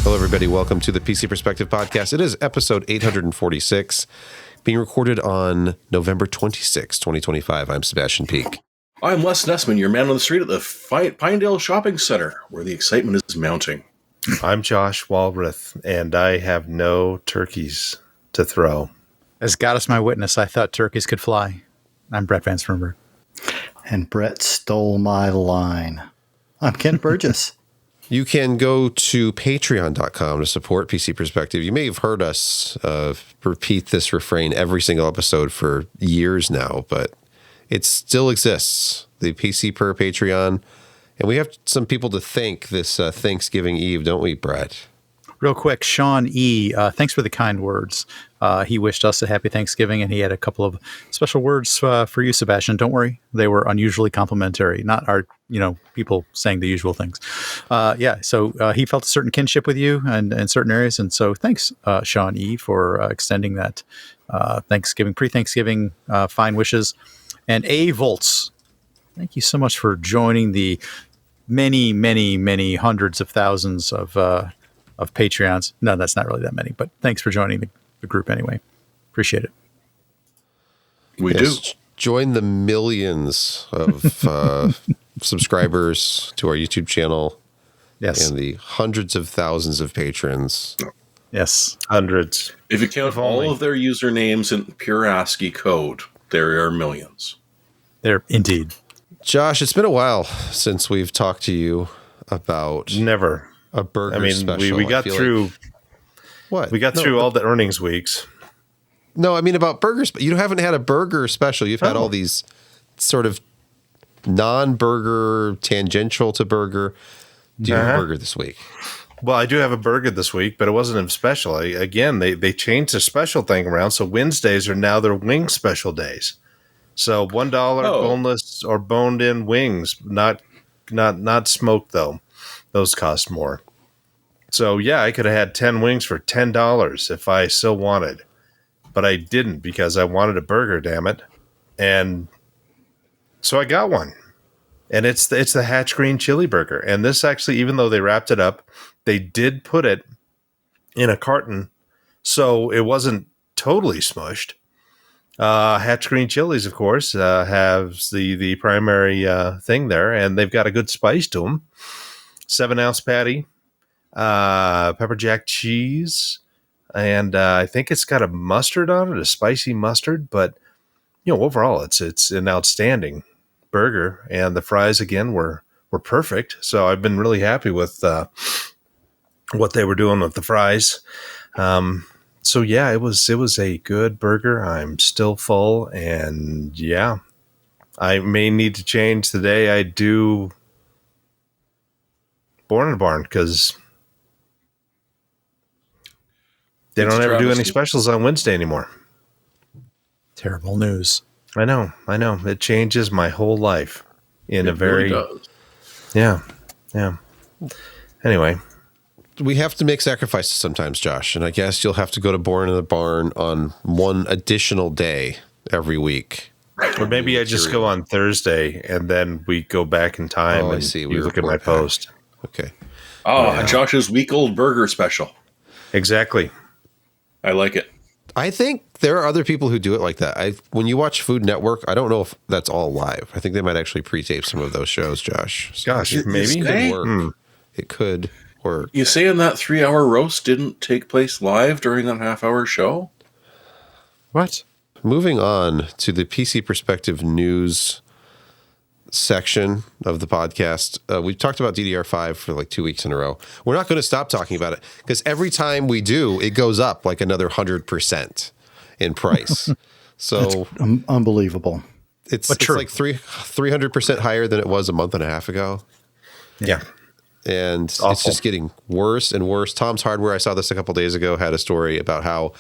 Hello, everybody. Welcome to the PC Perspective Podcast. It is episode 846, being recorded on November 26, 2025. I'm Sebastian Peak. I'm Les Nessman, your man on the street at the Pinedale Shopping Center, where the excitement is mounting. I'm Josh Walrath, and I have no turkeys to throw. As God is my witness, I thought turkeys could fly. I'm Brett Van Sternberg. And Brett stole my line. I'm Kent Burgess. You can go to patreon.com to support PC Perspective. You may have heard us repeat this refrain every single episode for years now, but it still exists. The PCPer Patreon. And we have some people to thank this Thanksgiving Eve, don't we, Brett? Real quick, Sean E., thanks for the kind words. He wished us a happy Thanksgiving, and he had a couple of special words for you, Sebastian. Don't worry. They were unusually complimentary, not our, people saying the usual things. So he felt a certain kinship with you and in certain areas. And so thanks, Sean E., for extending that pre-Thanksgiving fine wishes. And A. Volts, thank you so much for joining the many, many, many hundreds of thousands of Patreons. No, that's not really that many, but thanks for joining the group anyway. Appreciate it. We do. Join the millions of subscribers to our YouTube channel. Yes. And the hundreds of thousands of patrons. Yes. Hundreds. If you count all of their usernames in pure ASCII code, there are millions. There, indeed. Josh, it's been a while since we've talked to you about Never. A burger special. we got through what? We got through all the earnings weeks. No, I mean about burgers, but you haven't had a burger special. You've had all these sort of non-burger, tangential to burger. Do you have a burger this week? Well, I do have a burger this week, but it wasn't a special. They changed the special thing around, so Wednesdays are now their wing special days. So $1 boneless or boned-in wings, not smoked though. Those cost more. So yeah, I could have had 10 wings for $10 if I so wanted, but I didn't because I wanted a burger. Damn it! And so I got one, and it's the Hatch Green Chili Burger. And this actually, even though they wrapped it up, they did put it in a carton, so it wasn't totally smushed. Hatch Green Chilies, of course, have the primary thing there, and they've got a good spice to them. 7-ounce patty, pepper jack cheese, and I think it's got a mustard on it, a spicy mustard. But overall, it's an outstanding burger, and the fries again were perfect. So I've been really happy with what they were doing with the fries. So yeah, it was a good burger. I'm still full, and yeah, I may need to change the day I do Born in a Barn because they don't ever do any specials on Wednesday anymore. Terrible news. I know. It changes my whole life in a very really does. Yeah. Anyway. We have to make sacrifices sometimes, Josh, and I guess you'll have to go to Born in the Barn on one additional day every week. Or maybe I just go on Thursday and then we go back in time and I see. you look at my post. Okay. Josh's week-old burger special. Exactly. I like it. I think there are other people who do it like that. When you watch Food Network, I don't know if that's all live. I think they might actually pre-tape some of those shows, Josh. So Gosh, maybe. It could work. It could work. You saying that 3-hour roast didn't take place live during that half-hour show? What? Moving on to the PC Perspective news section of the podcast. We've talked about DDR5 for like 2 weeks in a row. We're not going to stop talking about it because every time we do, it goes up like another 100% in price. So Unbelievable. It's like 300% higher than it was a month and a half ago. Yeah. And it's just getting worse and worse. Tom's Hardware, I saw this a couple days ago, had a story about how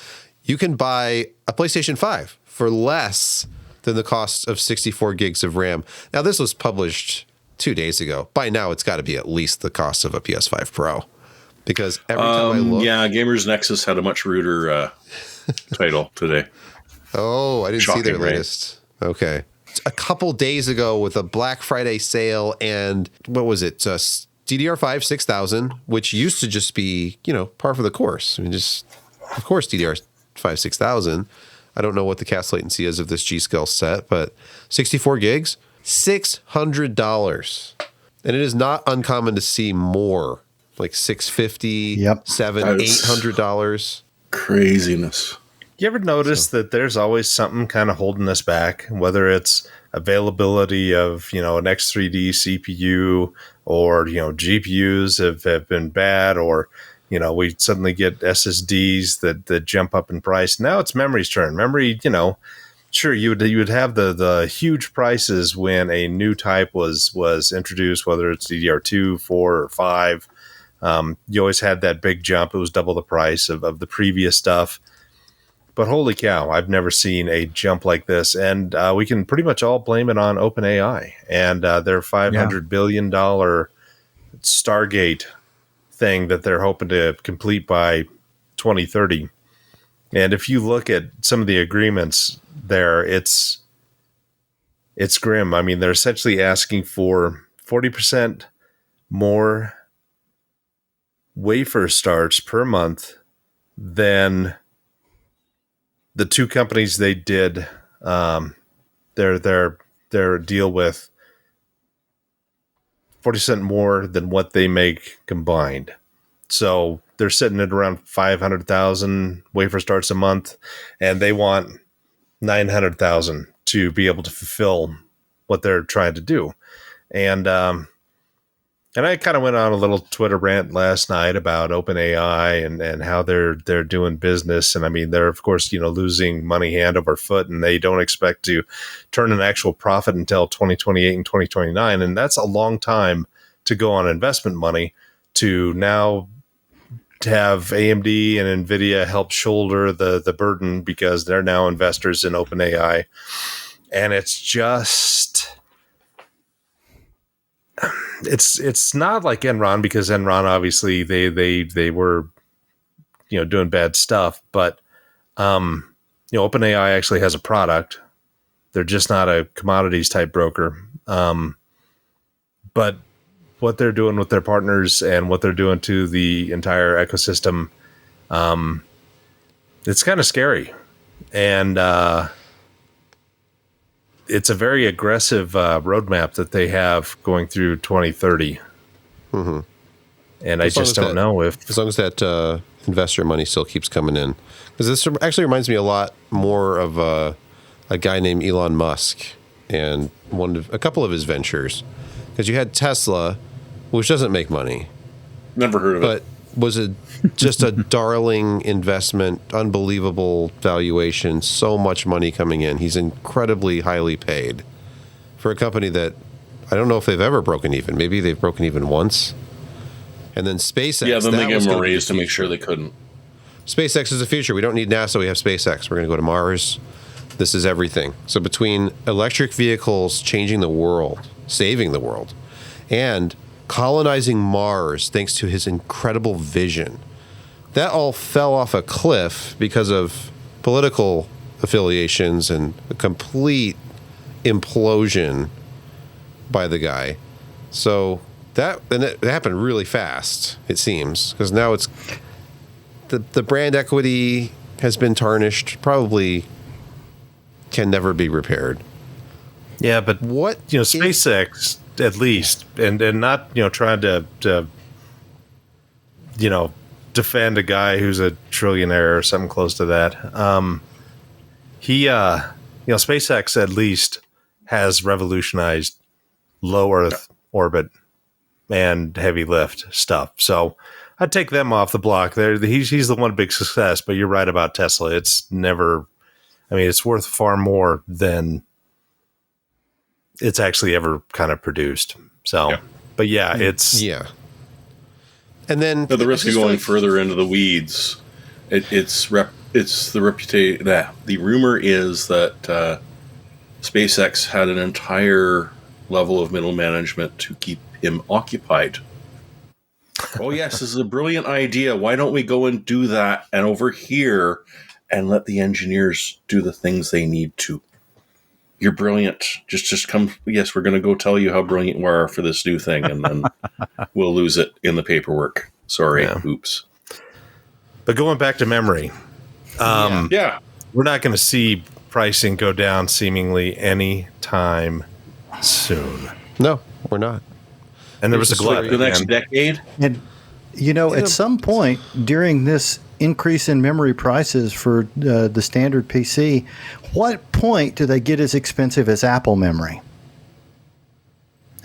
you can buy a PlayStation 5 for less than the cost of 64 gigs of RAM. Now, this was published 2 days ago. By now, it's got to be at least the cost of a PS5 Pro. Because every time I look... Yeah, Gamers Nexus had a much ruder title today. Oh, I didn't see their latest. Right? Okay. A couple days ago with a Black Friday sale and, what was it, DDR5 6000, which used to just be, par for the course. I mean, of course, DDR5 6000. I don't know what the cast latency is of this G-Skill set, but 64 gigs, $600. And it is not uncommon to see more, like $650, $800. Craziness. You ever notice that there's always something kind of holding us back, whether it's availability of, an X3D CPU or, GPUs have been bad, or, we suddenly get SSDs that jump up in price. Now it's memory's turn. Memory, sure, you would have the huge prices when a new type was introduced, whether it's DDR2, 4, or 5. You always had that big jump. It was double the price of the previous stuff. But holy cow, I've never seen a jump like this. And we can pretty much all blame it on OpenAI and their $500 billion Stargate thing that they're hoping to complete by 2030. And if you look at some of the agreements there, it's grim. I mean, they're essentially asking for 40% more wafer starts per month than the two companies they did their deal with, 40% more than what they make combined. So they're sitting at around 500,000 wafer starts a month, and they want 900,000 to be able to fulfill what they're trying to do. And I kind of went on a little Twitter rant last night about OpenAI and how they're doing business. And I mean, they're, of course, losing money hand over foot, and they don't expect to turn an actual profit until 2028 and 2029. And that's a long time to go on investment money to now to have AMD and NVIDIA help shoulder the burden because they're now investors in OpenAI. And it's just... It's not like Enron, because Enron obviously they were doing bad stuff, but OpenAI actually has a product. They're just not a commodities type broker. But what they're doing with their partners and what they're doing to the entire ecosystem, it's kind of scary. And it's a very aggressive roadmap that they have going through 2030. Mm-hmm. And I just don't know if... As long as that investor money still keeps coming in. Because this actually reminds me a lot more of a guy named Elon Musk and a couple of his ventures. Because you had Tesla, which doesn't make money. Never heard of it. But was just a darling investment, unbelievable valuation, so much money coming in. He's incredibly highly paid for a company that I don't know if they've ever broken even. Maybe they've broken even once. And then SpaceX. Yeah, then they gave them a raise to make sure they couldn't. SpaceX is the future. We don't need NASA. We have SpaceX. We're going to go to Mars. This is everything. So between electric vehicles changing the world, saving the world, and colonizing Mars thanks to his incredible vision, that all fell off a cliff because of political affiliations and a complete implosion by the guy. So it happened really fast, it seems, because now it's the brand equity has been tarnished, probably can never be repaired. Yeah, but what SpaceX at least, and not trying to defend a guy who's a trillionaire or something close to that. SpaceX at least has revolutionized low Earth orbit and heavy lift stuff. So I'd take them off the block. He's the one big success, but you're right about Tesla. It's never, it's worth far more than it's actually ever kind of produced. So, yeah. But yeah, it's... Yeah. And then... the risk of going further into the weeds, it's the reputation... The rumor is that SpaceX had an entire level of middle management to keep him occupied. Oh, yes, this is a brilliant idea. Why don't we go and do that and over here and let the engineers do the things they need to? You're brilliant. Just come. Yes, we're going to go tell you how brilliant you are for this new thing, and then we'll lose it in the paperwork. Sorry. Yeah. Oops. But going back to memory, yeah, we're not going to see pricing go down seemingly any time soon. No, we're not. And there was a glut. The next decade? And, at some point during this increase in memory prices for the standard PC, what point do they get as expensive as Apple memory?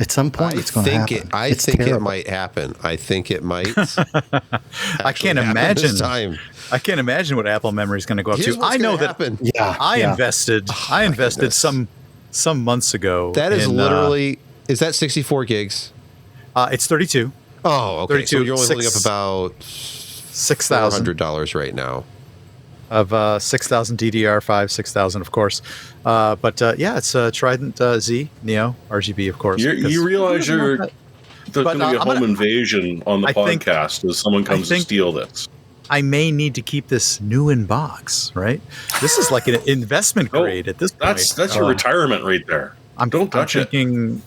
At some point, it's going to happen. I think it might happen. I think it might. I can't imagine. I can't imagine what Apple memory is going to go up to. I know that. Yeah, I invested. I invested some months ago. That is literally. Is that 64 gigs? It's 32. Oh, okay. 32, so you're only holding up about $6,000 right now. Of 6,000 DDR5, 6,000, of course. But it's Trident Z Neo RGB, of course. You realize there's going to be a home invasion on the podcast as someone comes to steal this. I may need to keep this new in box, right? This is like an investment grade at this point. That's your retirement right there. Don't touch it. I'm thinking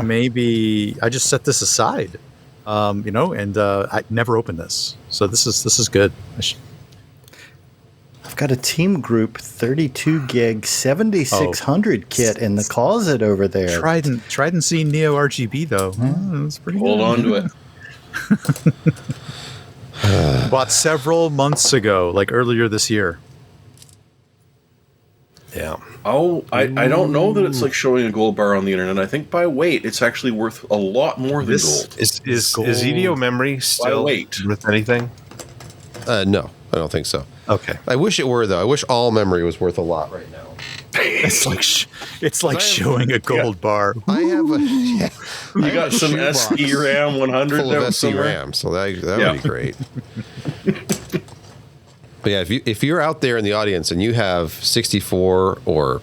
maybe I just set this aside, and I never opened this. So this is good. I've got a Team Group 32 gig 7600 kit in the closet over there. Trident Z Neo RGB though. That's pretty good. Hold on to it. Bought several months ago, like earlier this year. Yeah. Oh, I don't know that it's like showing a gold bar on the internet. I think by weight, it's actually worth a lot more than gold. Is EDO memory still worth anything? No, I don't think so. Okay. I wish it were, though. I wish all memory was worth a lot right now. It's like showing a gold bar. I have you got some SDRAM 100 full of SDRAM, so that would be great. But yeah, if you're out there in the audience and you have 64 or,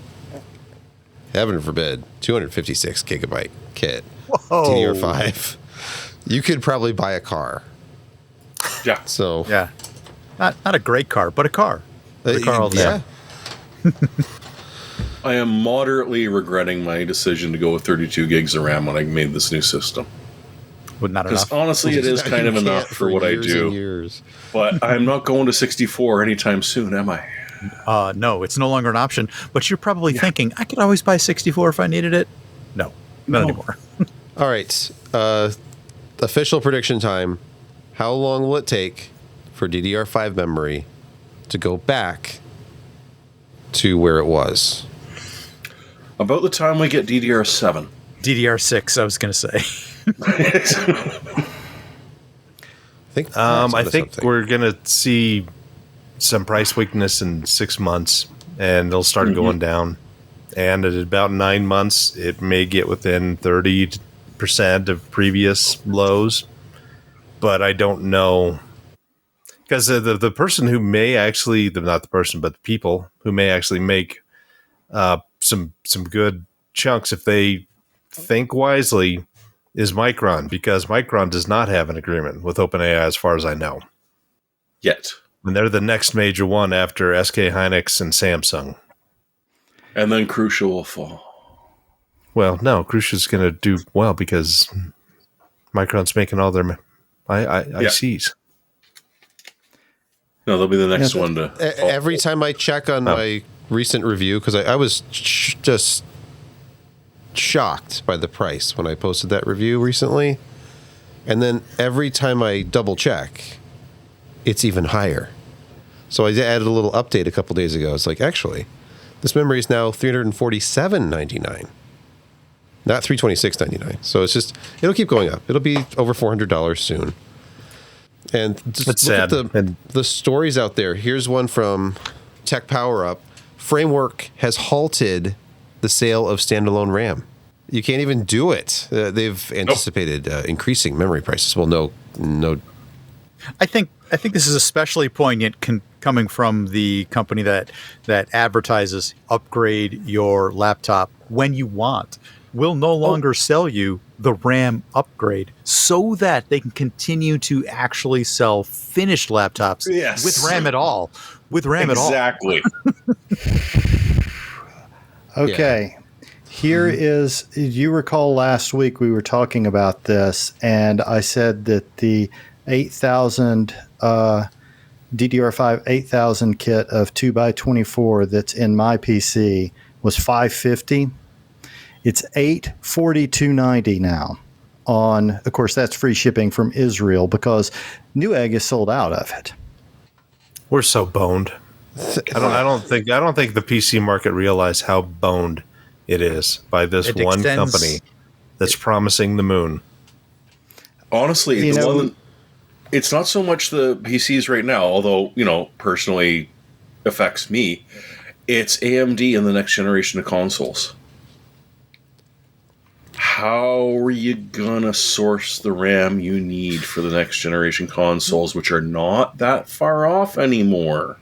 heaven forbid, 256 gigabyte kit, DDR5, you could probably buy a car. Yeah. So yeah, not a great car, but a car. Yeah. I am moderately regretting my decision to go with 32 gigs of RAM when I made this new system. Not enough. Because honestly, it is kind of enough for what I do. But I'm not going to 64 anytime soon, am I? No, it's no longer an option. But you're probably thinking, I could always buy 64 if I needed it. No, not anymore. All right. Official prediction time. How long will it take for DDR5 memory to go back to where it was? About the time we get DDR7. DDR6, I was going to say. I think we're going to see some price weakness in 6 months, and it'll start going down. And at about 9 months, it may get within 30% of previous lows. But I don't know. Because the person who may actually, not the person, but the people who may actually make some good chunks if they think wisely is Micron, because Micron does not have an agreement with OpenAI as far as I know. Yet. And they're the next major one after SK Hynix and Samsung. And then Crucial will fall. Well, no, Crucial's going to do well because Micron's making all their ICs. No, they'll be the next one to fall. Every time I check on my recent review, because I was just shocked by the price when I posted that review recently. And then every time I double check, it's even higher. So I added a little update a couple days ago. It's like, actually, this memory is now $347.99, not $326.99. So it's just, it'll keep going up. It'll be over $400 soon. And just look at the stories out there. Here's one from Tech Power Up. Framework has halted the sale of standalone RAM. You can't even do it. They've anticipated increasing memory prices. Well, no. I think this is especially poignant coming from the company that advertises upgrade your laptop when you want. Will no longer sell you the RAM upgrade so that they can continue to actually sell finished laptops with RAM at all. Exactly. Okay. Here is, you recall last week we were talking about this, and I said that the 8000 DDR5 8000 kit of 2x24 that's in my PC was $550. It's $842.90 now. Of course, that's free shipping from Israel because Newegg is sold out of it. We're so boned. I don't think the PC market realized how boned it is by this one company that's promising the moon. Honestly, it's not so much the PCs right now, although, personally affects me. It's AMD and the next generation of consoles. How are you going to source the RAM you need for the next generation consoles, which are not that far off anymore?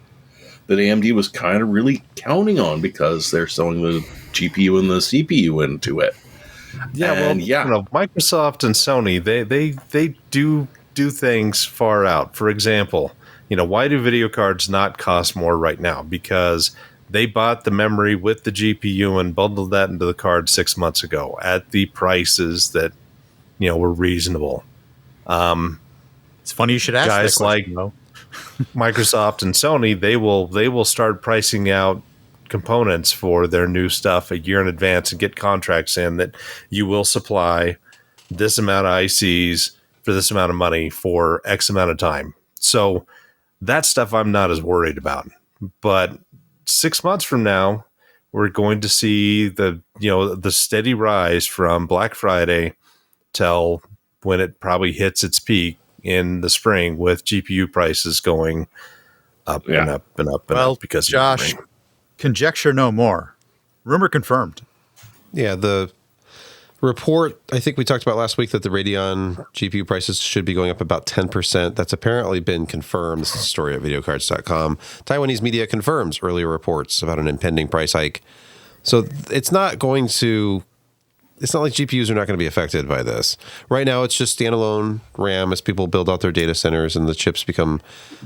That AMD was kind of really counting on because they're selling the GPU and the CPU into it. Microsoft and Sony, they do things far out. For example, why do video cards not cost more right now? Because they bought the memory with the GPU and bundled that into the card 6 months ago at the prices that were reasonable. It's funny you should ask guys that question, like Microsoft and Sony. They will start pricing out components for their new stuff a year in advance and get contracts in that you will supply this amount of ICs for this amount of money for X amount of time. So that stuff I'm not as worried about. But 6 months from now, we're going to see the steady rise from Black Friday till when it probably hits its peak in the spring, with GPU prices going up and up and up and up because Josh, conjecture no more. Rumor confirmed. Yeah, the report I think we talked about last week that the Radeon GPU prices should be going up about 10%. That's apparently been confirmed. This is a story at videocards.com. Taiwanese media confirms earlier reports about an impending price hike. So it's not like GPUs are not going to be affected by this. Right now, it's just standalone RAM as people build out their data centers and the chips become,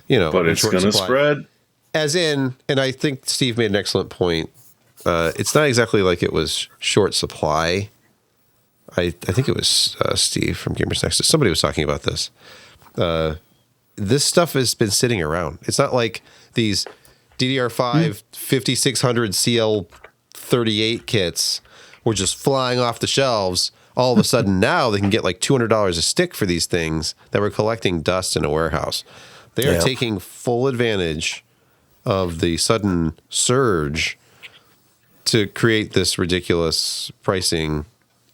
But it's going to spread. As in, and I think Steve made an excellent point. It's not exactly like it was short supply. I think it was Steve from Gamers Nexus. Somebody was talking about this. This stuff has been sitting around. It's not like these DDR5 5600 CL38 kits were just flying off the shelves. All of a sudden now they can get like $200 a stick for these things that were collecting dust in a warehouse. They are taking full advantage of the sudden surge to create this ridiculous pricing.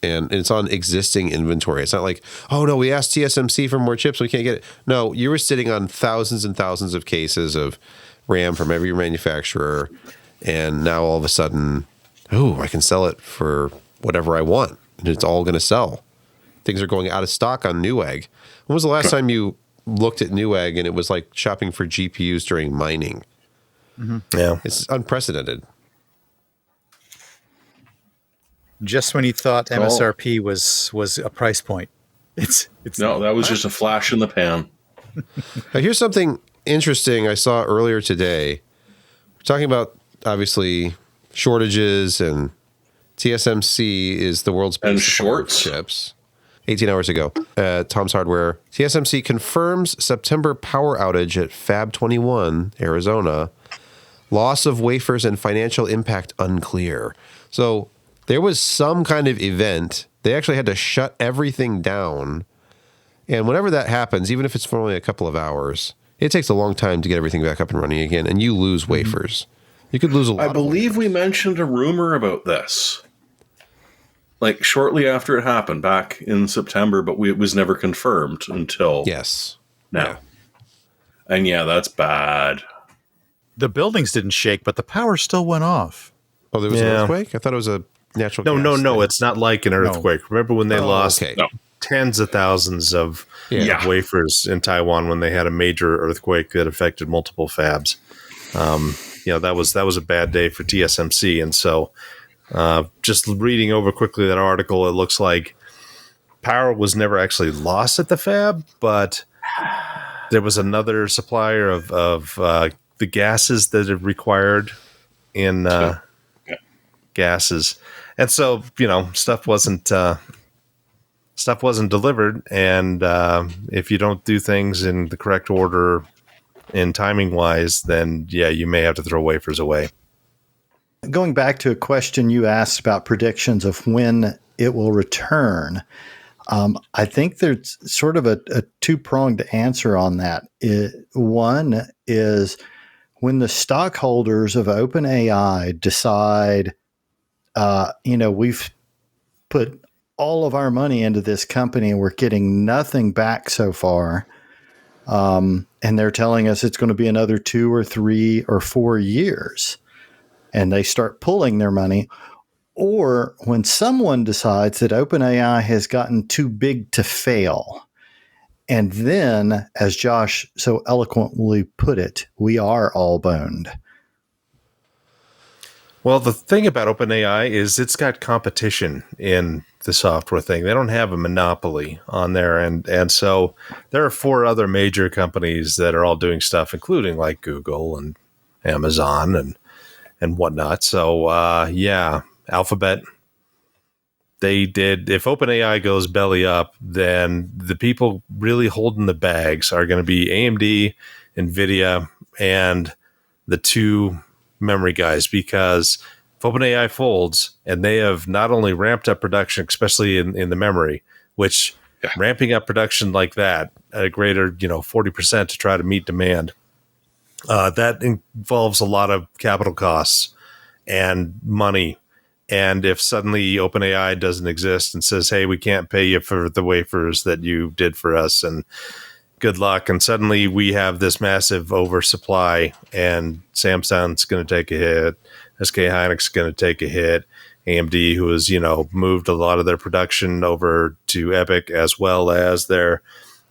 And it's on existing inventory. It's not like, oh, no, we asked TSMC for more chips. We can't get it. No, you were sitting on thousands and thousands of cases of RAM from every manufacturer. And now all of a sudden, I can sell it for whatever I want. And it's all going to sell. Things are going out of stock on Newegg. When was the last time you looked at Newegg and it was like shopping for GPUs during mining? Mm-hmm. Yeah. It's unprecedented. Just when you thought MSRP was a price point, it's that was just a flash in the pan. Now, here's something interesting I saw earlier today. We're talking about obviously shortages, and TSMC is the world's biggest shorts chips. 18 hours ago, Tom's Hardware, TSMC confirms September power outage at Fab 21, Arizona. Loss of wafers and financial impact unclear. So there was some kind of event. They actually had to shut everything down. And whenever that happens, even if it's for only a couple of hours, it takes a long time to get everything back up and running again, and you lose wafers. You could lose a lot. I believe we mentioned a rumor about this, like shortly after it happened back in September, but it was never confirmed until now. Yeah. And that's bad. The buildings didn't shake, but the power still went off. Oh, there was an earthquake? I thought it was a natural gas. No. It's not like an earthquake. No. Remember when they lost tens of thousands of wafers in Taiwan when they had a major earthquake that affected multiple fabs? That was a bad day for TSMC. And so just reading over quickly that article, it looks like power was never actually lost at the fab, but there was another supplier of the gases that are required in gases. And so, stuff wasn't delivered. And if you don't do things in the correct order in timing wise, then you may have to throw wafers away. Going back to a question you asked about predictions of when it will return, I think there's sort of a two-pronged answer on that. One is when the stockholders of OpenAI decide, we've put all of our money into this company and we're getting nothing back so far, and they're telling us it's going to be another 2 or 3 or 4 years, and they start pulling their money. Or when someone decides that OpenAI has gotten too big to fail, and then, as Josh so eloquently put it, we are all boned. Well, the thing about OpenAI is it's got competition in the software thing. They don't have a monopoly on there. And so there are 4 other major companies that are all doing stuff, including like Google and Amazon and whatnot. So, Alphabet, they did. If OpenAI goes belly up, then the people really holding the bags are going to be AMD, NVIDIA, and the 2 memory guys, because if OpenAI folds, and they have not only ramped up production, especially in the memory, which ramping up production like that at a greater 40% to try to meet demand, that involves a lot of capital costs and money. And if suddenly OpenAI doesn't exist and says, hey, we can't pay you for the wafers that you did for us, and good luck, and suddenly we have this massive oversupply, and Samsung's going to take a hit, SK Hynix is going to take a hit, AMD, who has moved a lot of their production over to EPYC as well as their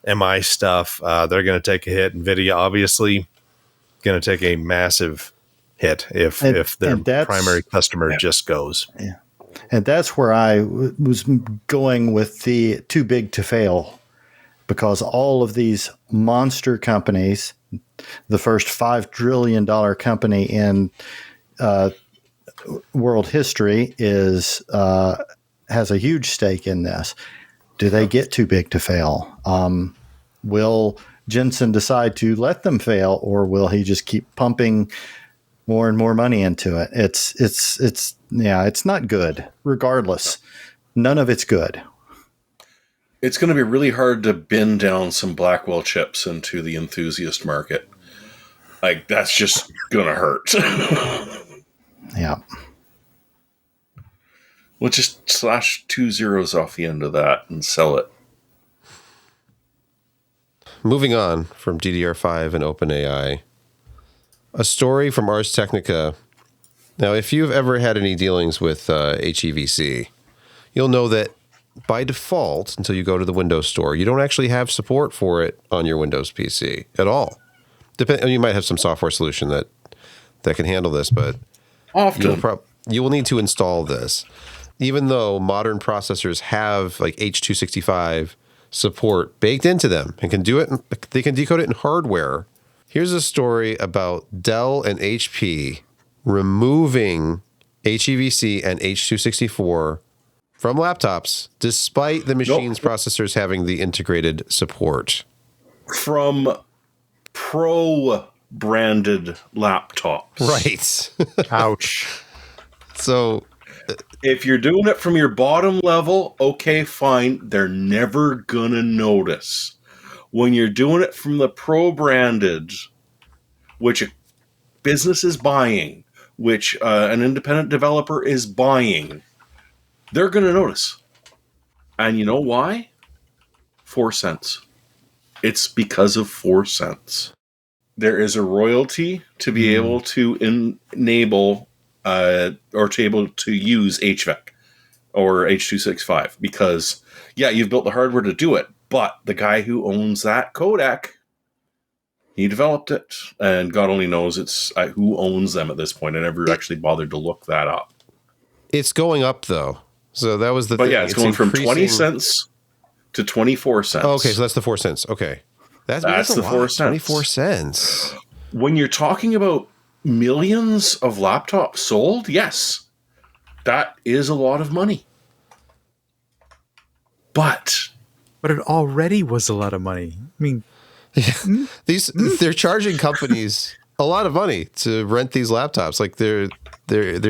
MI stuff, they're going to take a hit. NVIDIA obviously going to take a massive hit if their primary customer just goes. Yeah. And that's where I was going with the too big to fail, because all of these monster companies, the first $5 trillion company in world history has a huge stake in this. Do they get too big to fail? Will Jensen decide to let them fail, or will he just keep pumping more and more money into it? It's not good. Regardless, none of it's good. It's going to be really hard to bin down some Blackwell chips into the enthusiast market. Like, that's just going to hurt. Yeah. We'll just slash 2 zeros off the end of that and sell it. Moving on from DDR5 and OpenAI, a story from Ars Technica. Now, if you've ever had any dealings with HEVC, you'll know that by default, until you go to the Windows Store, you don't actually have support for it on your Windows PC at all. You might have some software solution that can handle this, but often you will need to install this. Even though modern processors have like H.265 support baked into them and can do it, they can decode it in hardware. Here's a story about Dell and HP removing HEVC and H.264 from laptops, despite the machine's processors having the integrated support. From pro-branded laptops. Right. Ouch. So if you're doing it from your bottom level, okay, fine. They're never going to notice. When you're doing it from the pro-branded, which a business is buying, which an independent developer is buying, they're going to notice. And you know why? 4 cents. It's because of 4 cents. There is a royalty to be able to enable or to able to use HVEC or H.265, because, you've built the hardware to do it, but the guy who owns that codec, he developed it, and God only knows it's who owns them at this point. I never actually bothered to look that up. It's going up, though. So that was the thing. But yeah, it's going from 20 cents to 24 cents. Oh, okay, so that's the 4 cents. Okay. That's the 4 cents. 24 cents. When you're talking about millions of laptops sold, yes, That is a lot of money. But it already was a lot of money. I mean, they're charging companies a lot of money to rent these laptops. Like they're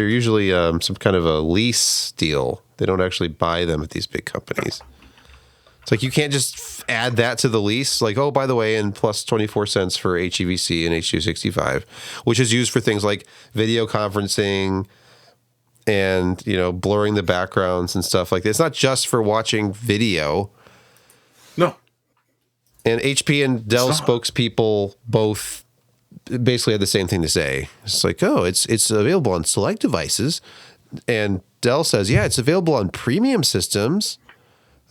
usually some kind of a lease deal. They don't actually buy them at these big companies. It's like you can't just add that to the lease. Like, oh, by the way, and plus 24 cents for HEVC and H.265, which is used for things like video conferencing and, blurring the backgrounds and stuff like that. It's not just for watching video. No. And HP and Dell spokespeople both basically had the same thing to say. It's like, oh, it's available on select devices. And Dell says, yeah, it's available on premium systems.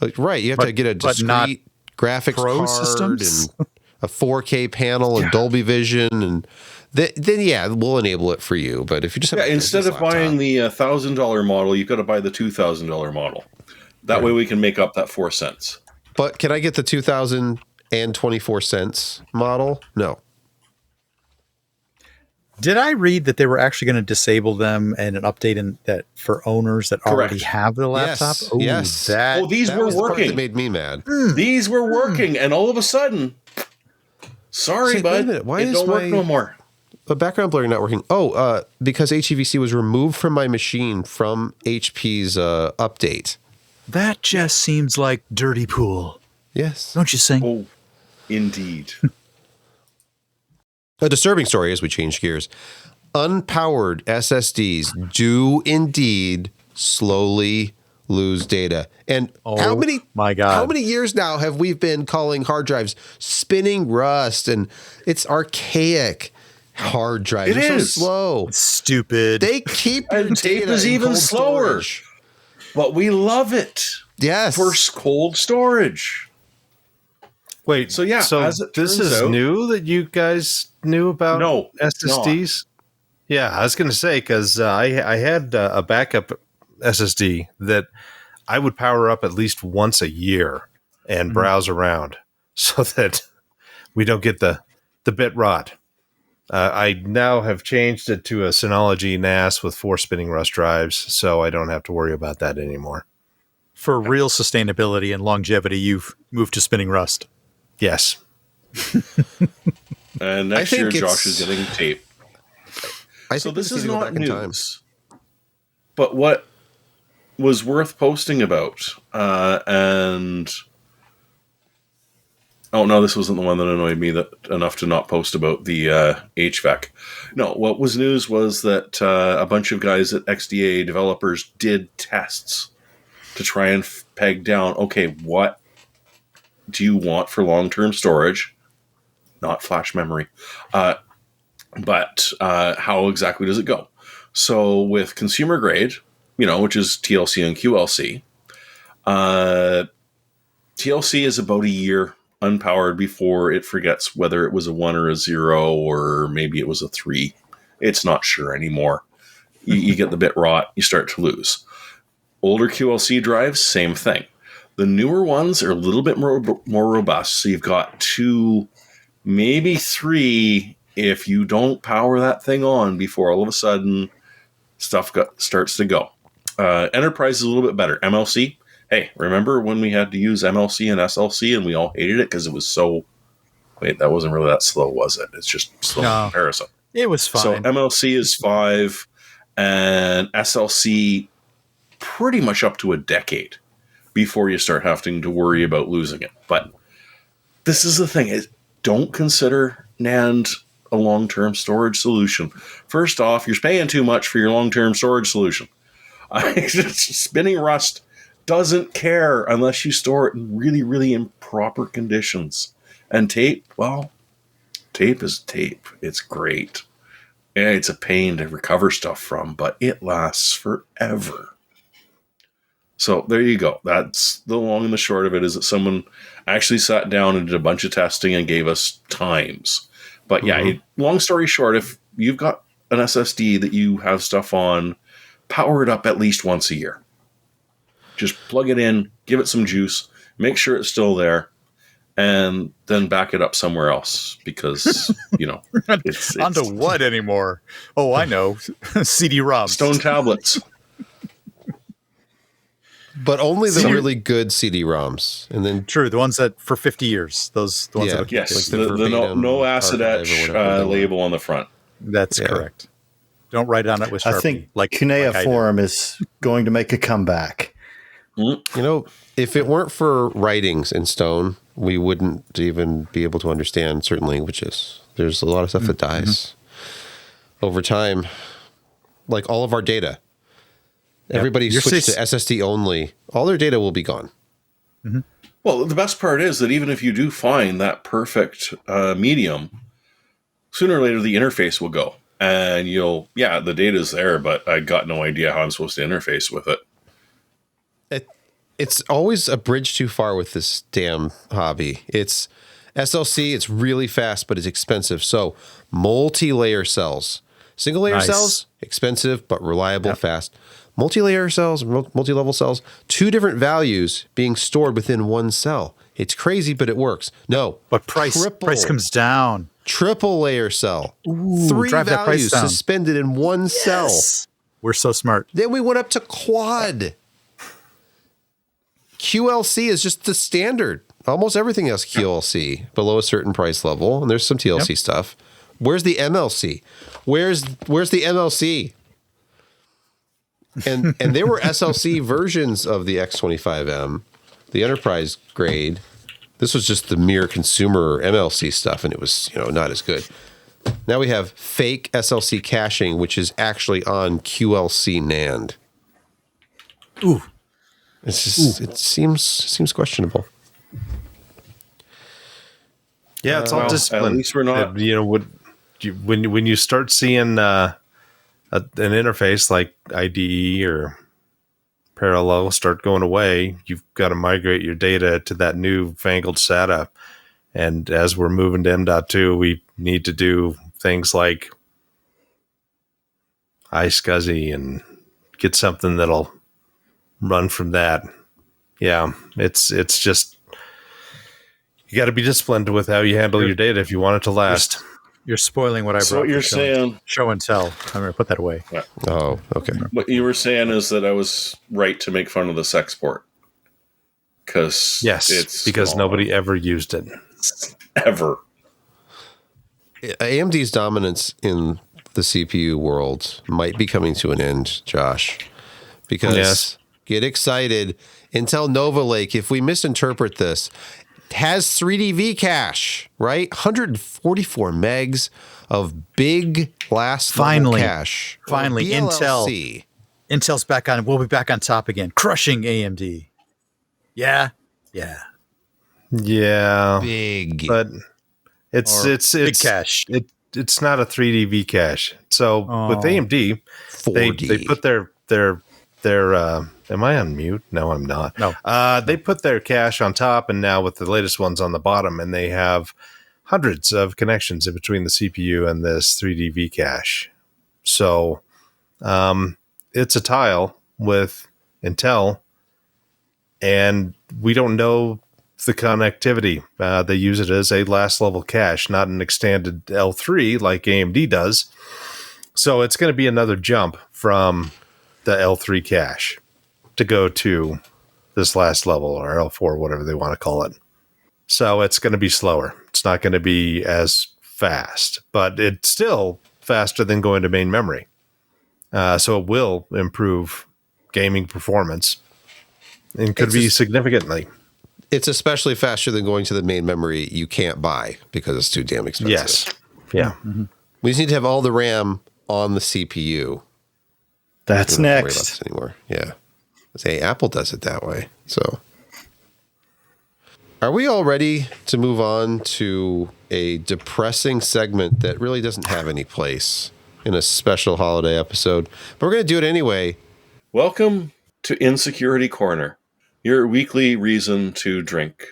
Like, right, you have to get a discrete graphics card systems? And a 4K panel and Dolby Vision, and then we'll enable it for you. But if you just have instead of buying the $1,000 model, you've got to buy the $2,000 model. That way we can make up that 4 cents. But can I get the 2,024 cents model? No. Did I read that they were actually going to disable them and an update in that for owners that already have the laptop? Yes. These were working. That made me mad. These were working, and all of a sudden, sorry, bud, why it don't work no more. The background blurring not working. Oh, because HEVC was removed from my machine from HP's update. That just seems like dirty pool. Yes. Don't you think? Oh, indeed. A disturbing story as we change gears. Unpowered SSDs do indeed slowly lose data. And how many years now have we been calling hard drives spinning rust, and it's archaic hard drives. They're so slow. It's stupid. They keep your and tape is even slower. Storage. But we love it. Yes. For cold storage. Wait, so this is new that you guys knew about SSDs? Yeah, I was going to say, because I had a backup SSD that I would power up at least once a year and browse around so that we don't get the bit rot. I now have changed it to a Synology NAS with 4 spinning rust drives, so I don't have to worry about that anymore. For real sustainability and longevity, you've moved to spinning rust. Yes. And next year, Josh is getting tape. So this is not news. But what was worth posting about, and... Oh, no, this wasn't the one that annoyed me enough to not post about the HVAC. No, what was news was that a bunch of guys at XDA developers did tests to try and peg down, okay, what do you want for long-term storage? Not flash memory. But how exactly does it go? So with consumer grade, which is TLC and QLC, TLC is about a year unpowered before it forgets whether it was a 1 or a 0 or maybe it was a 3. It's not sure anymore. You get the bit rot, you start to lose. Older QLC drives, same thing. The newer ones are a little bit more robust. So you've got 2, maybe 3 if you don't power that thing on before all of a sudden stuff starts to go. Enterprise is a little bit better. MLC, hey, remember when we had to use MLC and SLC and we all hated it because it was so... Wait, that wasn't really that slow, was it? It's just slow in comparison. It was fine. So MLC is 5 and SLC pretty much up to a decade before you start having to worry about losing it. But this is the thing, is don't consider NAND a long-term storage solution. First off, you're paying too much for your long-term storage solution. Spinning rust doesn't care unless you store it in really, really improper conditions. And tape, well, tape is tape. It's great. Yeah, it's a pain to recover stuff from, but it lasts forever. So there you go. That's the long and the short of it, is that someone actually sat down and did a bunch of testing and gave us times. But yeah, long story short, if you've got an SSD that you have stuff on, power it up at least once a year. Just plug it in, give it some juice, make sure it's still there, and then back it up somewhere else because, it's onto what anymore? Oh, I know. CD-ROMs. Stone tablets. But only the really good CD-ROMs, and then True, the ones that for 50 years. The ones that are, Yes, like the verbatim no acid archive or etch whatever they were. label on the front. that's correct. Don't write on it with Sharpie. I think like Cuneiform I Forum is going to make a comeback. You know, if it weren't for writings in stone, we wouldn't even be able to understand certain languages. There's a lot of stuff that dies over time, like all of our data. Everybody switched to SSD only. All their data will be gone. Well, the best part is that even if you do find that perfect medium, sooner or later the interface will go. And the data's there, but I got no idea how I'm supposed to interface with it. It's always a bridge too far with this damn hobby. It's SLC, it's really fast, but it's expensive. So multi-layer cells. Single-layer cells, expensive, but reliable, fast. Multi-layer cells, multi-level cells, 2 different values being stored within one cell. It's crazy, but it works. No. But price comes down. Triple layer cell. Ooh, 3 drive that price values down. suspended in one cell. We're so smart. Then we went up to quad. QLC is just the standard. Almost everything else QLC below a certain price level, and there's some TLC stuff. Where's the MLC? Where's the MLC? And there were SLC versions of the X25M, the enterprise grade. This was just the mere consumer MLC stuff, and it was not as good. Now we have fake SLC caching, which is actually on QLC NAND. Ooh. It's just, it seems questionable. Yeah, it's all discipline. At least we're not. When you start seeing an interface like IDE or Parallel start going away, you've got to migrate your data to that new fangled SATA. And as we're moving to M.2, we need to do things like iSCSI and get something that'll run from that. Yeah, it's just, you got to be disciplined with how you handle your data if you want it to last. You're spoiling what I brought. So what you're saying, show and tell. I'm going to put that away. Yeah. Oh, okay. What you were saying is that I was right to make fun of this export. Yes, because nobody ever used it. Ever. AMD's dominance in the CPU world might be coming to an end, Josh. Because get excited. Intel Nova Lake, if we misinterpret this, has 3D V cache, right? 144 megs of big last level cache. Finally, bLLC. Intel's back on. We'll be back on top again, crushing AMD. Yeah. Big. But it's big cache. It's not a 3D V cache. So with AMD, 4D. they put their am I on mute? No, I'm not. No. They put their cache on top, and now with the latest ones on the bottom, and they have hundreds of connections in between the CPU and this 3D V cache. So it's a tile with Intel, and we don't know the connectivity. They use it as a last level cache, not an extended L3 like AMD does. So it's going to be another jump from the L3 cache to go to this last level, or L4, whatever they want to call it. So it's going to be slower. It's not going to be as fast, but it's still faster than going to main memory. So it will improve gaming performance and could be significantly. It's especially faster than going to the main memory you can't buy because it's too damn expensive. Yes. Yeah. Mm-hmm. We just need to have all the RAM on the CPU. That's we don't have to worry about next. this anymore. Yeah. Say Apple does it that way. So are we all ready to move on to a depressing segment that really doesn't have any place in a special holiday episode? But we're going to do it anyway. Welcome to Insecurity Corner, your weekly reason to drink.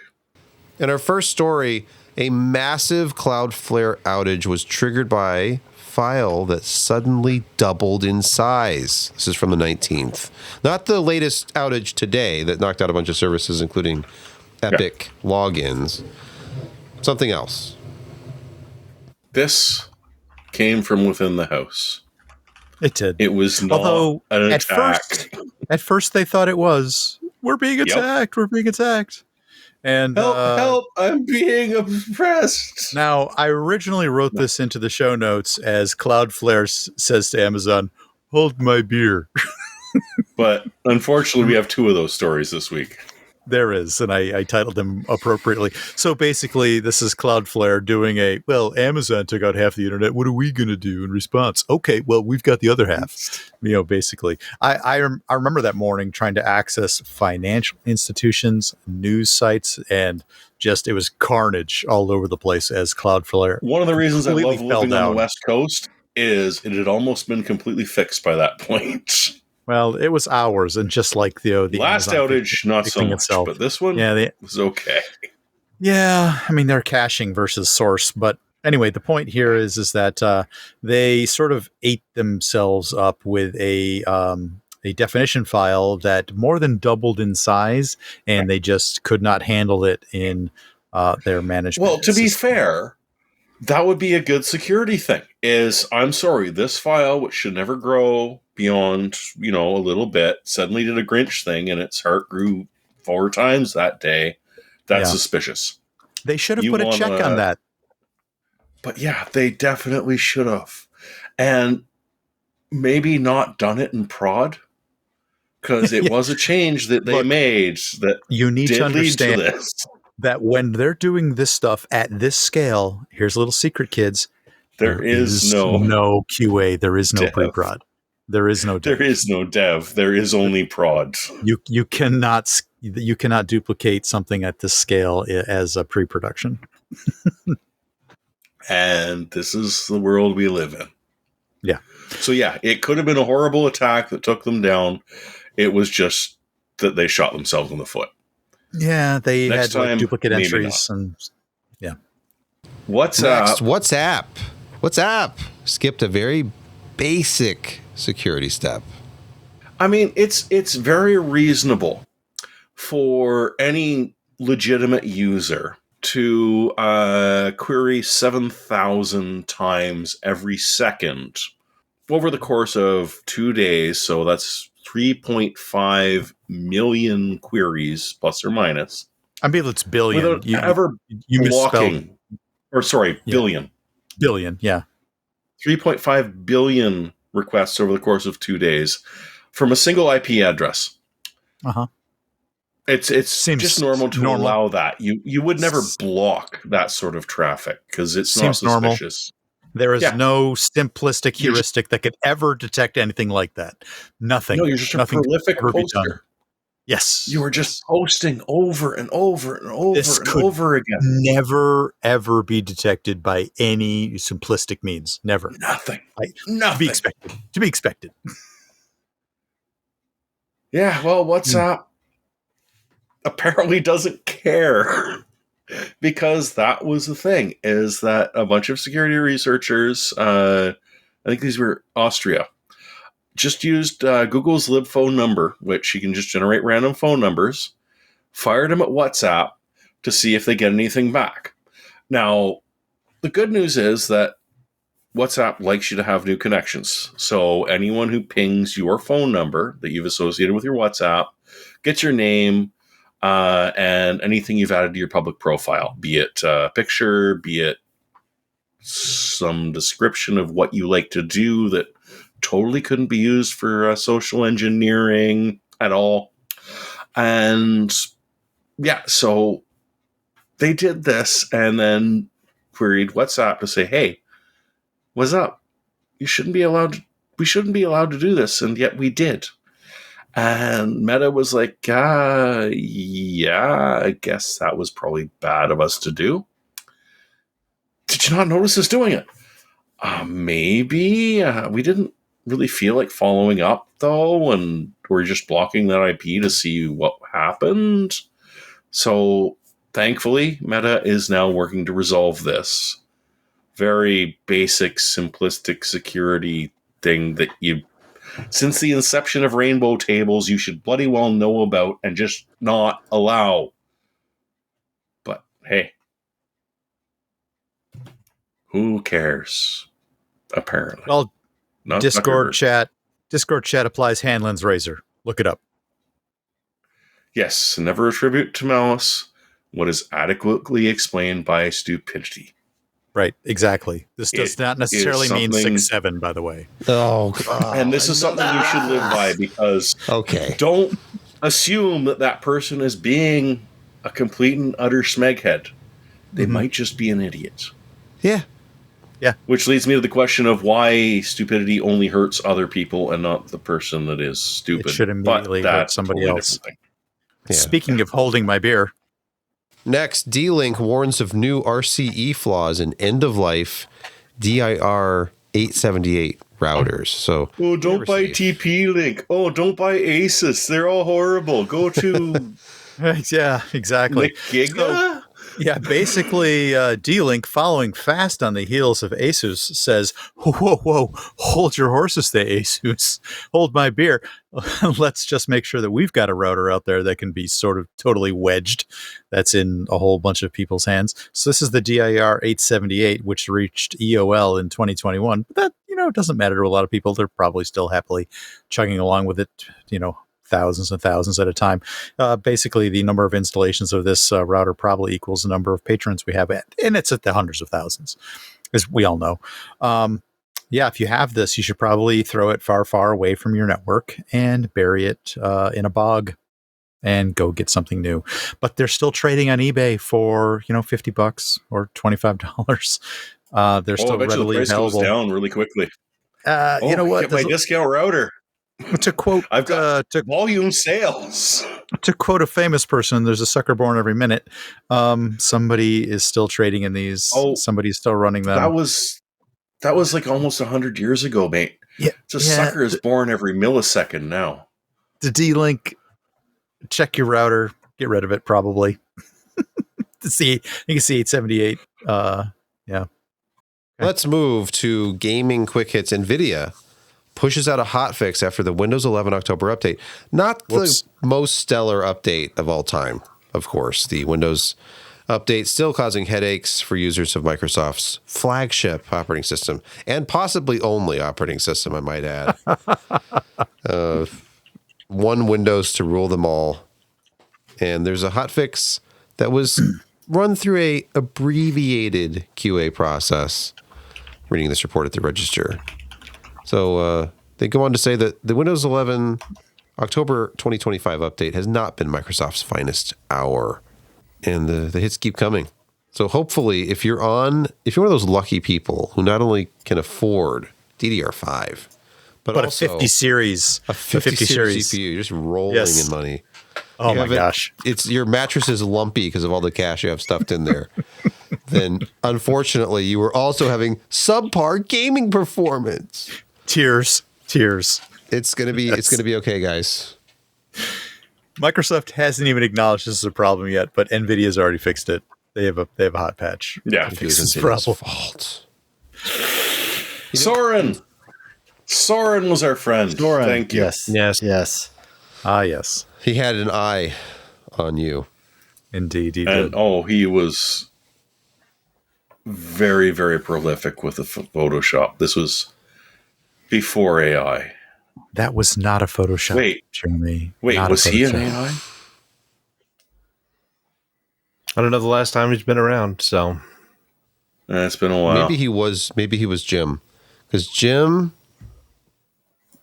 In our first story, a massive Cloudflare outage was triggered by file that suddenly doubled in size. This is from the 19th. Not the latest outage today that knocked out a bunch of services, including Epic logins. Something else. This came from within the house. It did. It was not an attack. At first they thought it was. We're being attacked. We're being attacked. And help, I'm being oppressed. Now, I originally wrote this into the show notes as Cloudflare says to Amazon, hold my beer. But unfortunately, we have 2 of those stories this week. There is, and I titled them appropriately. So basically, this is Cloudflare doing Amazon took out half the internet. What are we going to do in response? Okay, well, we've got the other half. Basically. I remember that morning trying to access financial institutions, news sites, and it was carnage all over the place as Cloudflare. One of the reasons I love living on the West Coast is it had almost been completely fixed by that point. Well, it was hours, and just like the last Amazon outage, not so much, but this one was okay. Yeah, I mean, they're caching versus source, but anyway, the point here is that they sort of ate themselves up with a definition file that more than doubled in size, and they just could not handle it in their management. Well, to be fair, that would be a good security thing. I'm sorry, this file, which should never grow beyond, a little bit, suddenly did a Grinch thing and its heart grew 4 times that day. That's suspicious. They should have put a check on that. But yeah, they definitely should have. And maybe not done it in prod, because it was a change that they made that you need did to understand lead to this. That when they're doing this stuff at this scale, here's a little secret, kids. There is no QA. There is no dev. Pre-prod. There is no dev. There is no dev. There is only prod. You cannot duplicate something at this scale as a pre-production. And this is the world we live in. Yeah. So yeah, it could have been a horrible attack that took them down. It was just that they shot themselves in the foot. Yeah, they Next had time, duplicate entries and WhatsApp skipped a very basic security step. I mean, it's very reasonable for any legitimate user to query 7,000 times every second over the course of 2 days. So that's 3.5 million queries, plus or minus. I mean, it's billion. Without ever blocking. Billion. Billion, yeah. 3.5 billion requests over the course of 2 days from a single IP address. Uh-huh. It's just normal to allow that. You would never block that sort of traffic because it's not suspicious. Normal. There is no simplistic heuristic that could ever detect anything like that. Nothing. No, you're just a prolific poster. Yes. You were just posting over and over and over and over again. Never, ever be detected by any simplistic means. Never. Nothing. Nothing. To be expected. Yeah, well, WhatsApp apparently doesn't care. Because that was the thing, is that a bunch of security researchers, I think these were Austria, just used Google's lib phone number, which you can just generate random phone numbers, fired them at WhatsApp to see if they get anything back. Now, the good news is that WhatsApp likes you to have new connections. So anyone who pings your phone number that you've associated with your WhatsApp gets your name, and anything you've added to your public profile, be it a picture, be it some description of what you like to do that totally couldn't be used for social engineering at all. And yeah, so they did this and then queried WhatsApp to say, hey, what's up? We shouldn't be allowed to do this, and yet we did. And Meta was like, yeah, I guess that was probably bad of us to do. Did you not notice us doing it? Maybe. We didn't really feel like following up, though, and we're just blocking that IP to see what happened. So, thankfully, Meta is now working to resolve this very basic, simplistic security thing that since the inception of rainbow tables, you should bloody well know about and just not allow. But hey, who cares? Apparently. Well, Discord chat applies Hanlon's razor. Look it up. Yes, never attribute to malice what is adequately explained by stupidity. Right, exactly. This does not necessarily mean 6-7, by the way. Oh, God. And this is something you should live by, because don't assume that person is being a complete and utter smeghead. They might just be an idiot. Yeah. Yeah. Which leads me to the question of why stupidity only hurts other people and not the person that is stupid. It should immediately hurt somebody else. Yeah. Speaking of holding my beer. Next, D-Link warns of new RCE flaws in end-of-life DIR 878 routers. So, don't buy TP-Link. Oh, don't buy Asus. They're all horrible. Go to... Yeah, exactly. Giga? Yeah, basically, D-Link, following fast on the heels of Asus, says, whoa, hold your horses there, Asus. Hold my beer. Let's just make sure that we've got a router out there that can be sort of totally wedged. That's in a whole bunch of people's hands. So this is the DIR 878, which reached EOL in 2021. But that, doesn't matter to a lot of people. They're probably still happily chugging along with it, thousands and thousands at a time. Basically, the number of installations of this router probably equals the number of patrons we have, and it's at the hundreds of thousands, as we all know. If you have this, you should probably throw it far, far away from your network and bury it in a bog and go get something new. But they're still trading on eBay for $50 or $25. They're still readily the price available. Goes down really quickly. You know what? Get my discount router. To quote, I've got volume sales. To quote a famous person, there's a sucker born every minute. Somebody is still trading in these. Somebody's still running them. That was like almost 100 years ago, mate. Yeah, sucker is born every millisecond now. The D-Link, check your router, get rid of it probably. You can see 878. Yeah. Let's move to gaming quick hits. NVIDIA pushes out a hotfix after the Windows 11 October update. Not the most stellar update of all time, of course. The Windows update still causing headaches for users of Microsoft's flagship operating system, and possibly only operating system, I might add. One Windows to rule them all. And there's a hotfix that was run through a abbreviated QA process. Reading this report at the Register. So they go on to say that the Windows 11 October 2025 update has not been Microsoft's finest hour, and the hits keep coming. So hopefully, if you're one of those lucky people who not only can afford DDR5, but also a 50 series, a 50 series CPU, you're just rolling in money. Oh my gosh! It's your mattress is lumpy because of all the cash you have stuffed in there. Then, unfortunately, you were also having subpar gaming performance. Tears. It's gonna be okay, guys. Microsoft hasn't even acknowledged this is a problem yet, but NVIDIA's already fixed it. They have a hot patch. Yeah, fix this problem. Fault. Soren was our friend. Soren, thank you. Yes. Ah, yes. He had an eye on you. Indeed, he did. And he was very, very prolific with the Photoshop. This was before AI. That was not a Photoshop. Wait, Jeremy. Was he an AI? I don't know the last time he's been around, so it's been a while. Maybe he was Jim, because Jim.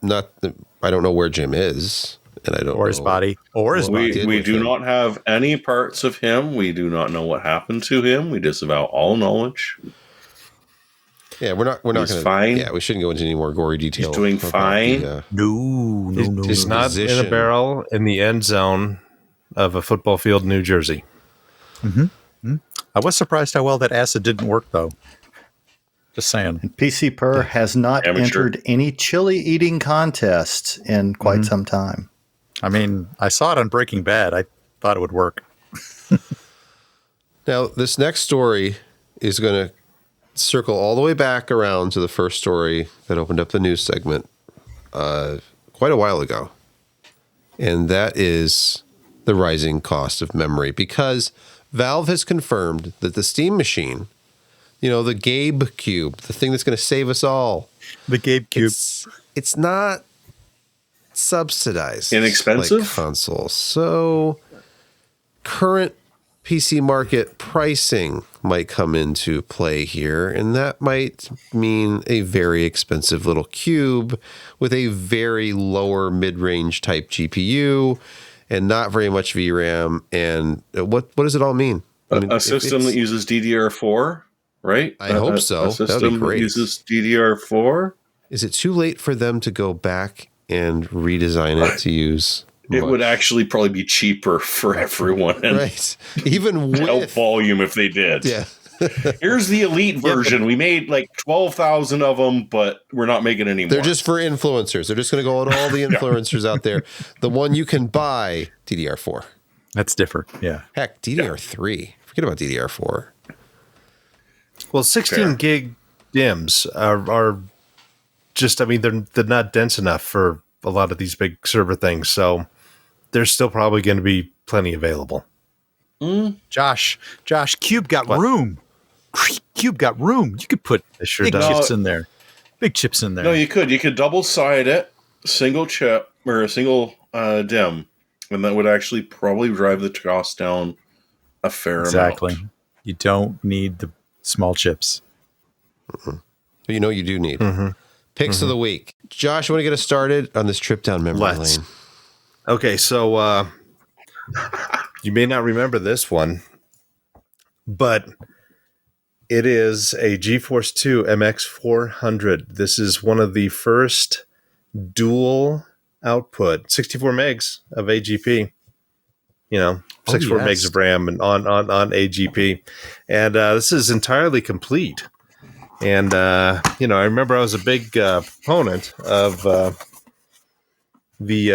I don't know where Jim is, and I don't know his body, or his body. We do not have any parts of him. We do not know what happened to him. We disavow all knowledge. Yeah, we're not going to. Fine. Yeah, we shouldn't go into any more gory detail. He's doing fine. No. He's not in a barrel in the end zone of a football field in New Jersey. Mm-hmm. I was surprised how well that acid didn't work, though. Just saying. And PCPer has not entered any chili eating contests in quite some time. I mean, I saw it on Breaking Bad. I thought it would work. Now, this next story is going to circle all the way back around to the first story that opened up the news segment quite a while ago. And that is the rising cost of memory, because Valve has confirmed that the Steam machine, the Gabe Cube, the thing that's going to save us all. The Gabe Cube. It's not subsidized, Inexpensive? like consoles. So current PC market pricing might come into play here, and that might mean a very expensive little cube with a very lower mid-range type GPU and not very much VRAM. And what does it all mean? I mean, a system that uses DDR4, right? I hope so. A system That'd be great. that uses DDR4. Is it too late for them to go back and redesign it to use? It would actually probably be cheaper for everyone, and right? Even help with volume if they did. Yeah. Here's the elite version. We made like 12,000 of them, but we're not making any more. They're just for influencers. They're just going to go on all the influencers out there. The one you can buy, DDR4. That's different. Yeah. Heck, DDR3. Forget about DDR4. Well, 16 gig DIMMs are just, I mean, they're not dense enough for a lot of these big server things. So there's still probably going to be plenty available. Josh, Cube got room. Cube got room. You could put big chips in there. Big chips in there. No, you could. You could double side it, single chip or a single DIMM, and that would actually probably drive the cost down a fair amount. Exactly. You don't need the small chips. But you know what you do need? Picks of the week. Josh, you want to get us started on this trip down memory lane? Okay, so you may not remember this one, but it is a GeForce 2 MX400. This is one of the first dual output, 64 megs of AGP. 64 megs of RAM and on AGP. And this is entirely complete. And, I remember I was a big proponent of the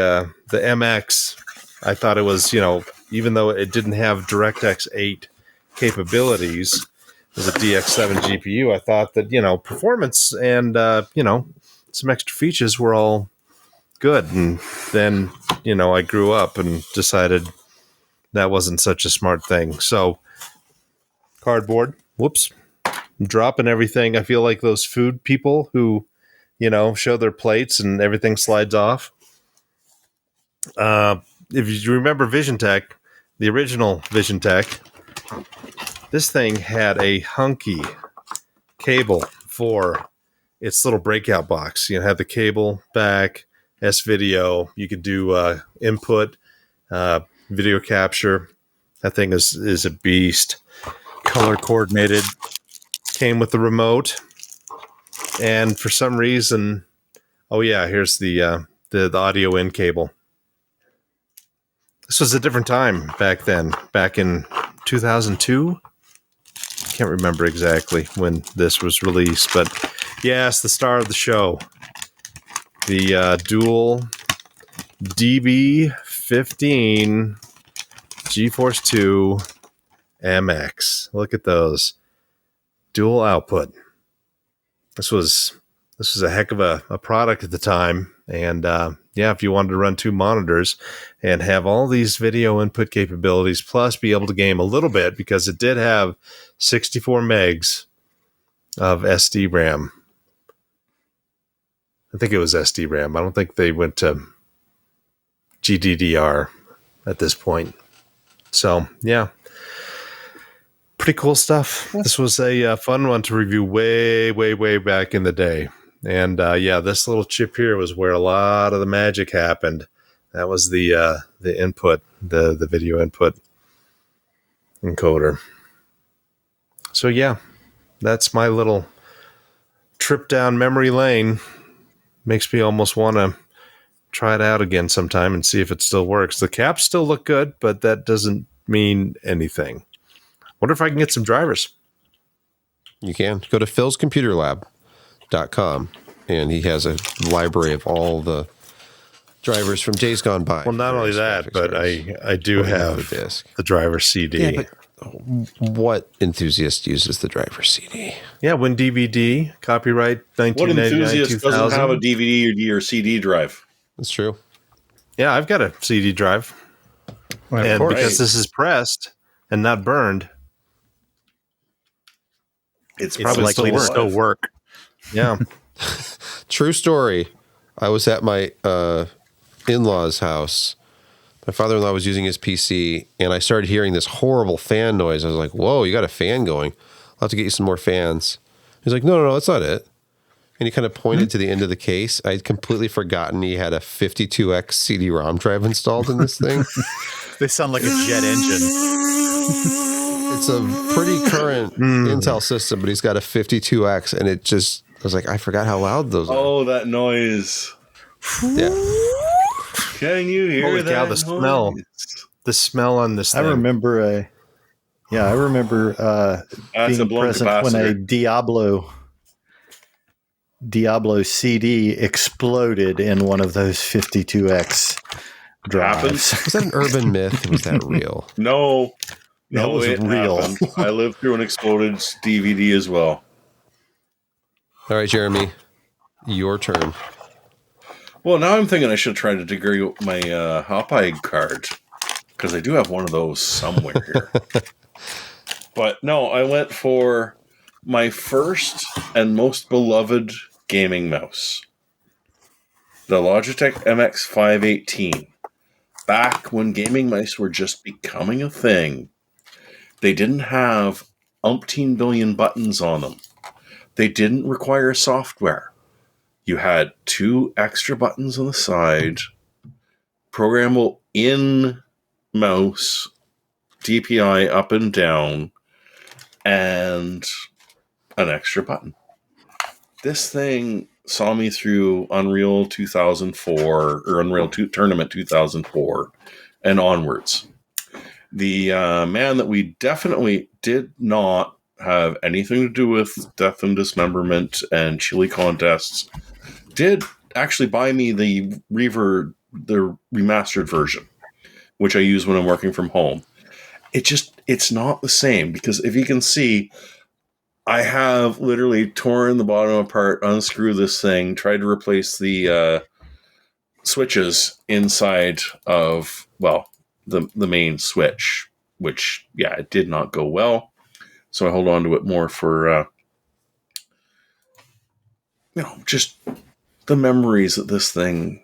MX. I thought it was, even though it didn't have DirectX 8 capabilities as a DX7 GPU, I thought that, performance and, some extra features were all good. And then, I grew up and decided that wasn't such a smart thing. So cardboard, whoops, I'm dropping everything. I feel like those food people who, show their plates and everything slides off. If you remember VisionTech, the original VisionTech, this thing had a hunky cable for its little breakout box. You had the cable back, S-video. You could do input, video capture. That thing is a beast. Color coordinated. Came with the remote. And for some reason, here's the audio in cable. This was a different time back then, back in 2002. Can't remember exactly when this was released, but yes, the star of the show. The dual DB15 GeForce 2 MX. Look at those. Dual output. This was a heck of a product at the time. And if you wanted to run two monitors and have all these video input capabilities, plus be able to game a little bit, because it did have 64 megs of SD RAM. I think it was SD RAM. I don't think they went to GDDR at this point. So, yeah. Pretty cool stuff. This was a fun one to review way, way, way back in the day. And this little chip here was where a lot of the magic happened. That was the input, the video input encoder. So that's my little trip down memory lane. Makes me almost want to try it out again sometime and see if it still works. The caps still look good, but that doesn't mean anything. Wonder if I can get some drivers. You can go to philscomputerlab.com, and he has a library of all the drivers from days gone by. Well, not only that, but I do have the driver CD. Yeah, but what enthusiast uses the driver CD? Yeah, WinDVD, copyright 1999, What enthusiast 2000. doesn't have a DVD or CD drive? That's true. Yeah, I've got a CD drive. Well, and because this is pressed and not burned, It's probably likely to still work. Yeah. True story. I was at my in-laws' house. My father-in-law was using his PC, and I started hearing this horrible fan noise. I was like, whoa, you got a fan going. I'll have to get you some more fans. He's like, no, that's not it. And he kind of pointed to the end of the case. I'd completely forgotten he had a 52X CD-ROM drive installed in this thing. They sound like a jet engine. It's a pretty current Intel system, but he's got a 52X, and it just, I was like, I forgot how loud those are. Oh, that noise. Yeah. Can you hear Holy that cow, the noise? smell. The smell on this thing. I remember That's a being blown present when a capacitor. Diablo CD exploded in one of those 52X drives. Was that an urban myth? Or was that real? No. That was it real. happened. I lived through an exploded DVD as well. All right, Jeremy, your turn. Well, now I'm thinking I should try to degrade my Hopeye card, because I do have one of those somewhere here. But no, I went for my first and most beloved gaming mouse, the Logitech MX518. Back when gaming mice were just becoming a thing, they didn't have umpteen billion buttons on them. They didn't require software. You had 2 extra buttons on the side, programmable in mouse, DPI up and down, and an extra button. This thing saw me through Unreal 2004 or Unreal Tournament 2004 and onwards. The man that we definitely did not have anything to do with death and dismemberment and chili contests did actually buy me the remastered version, which I use when I'm working from home. It's not the same, because if you can see, I have literally torn the bottom apart, unscrewed this thing, tried to replace the switches inside of, well, the main switch, which, yeah, it did not go well. So I hold on to it more for, just the memories that this thing,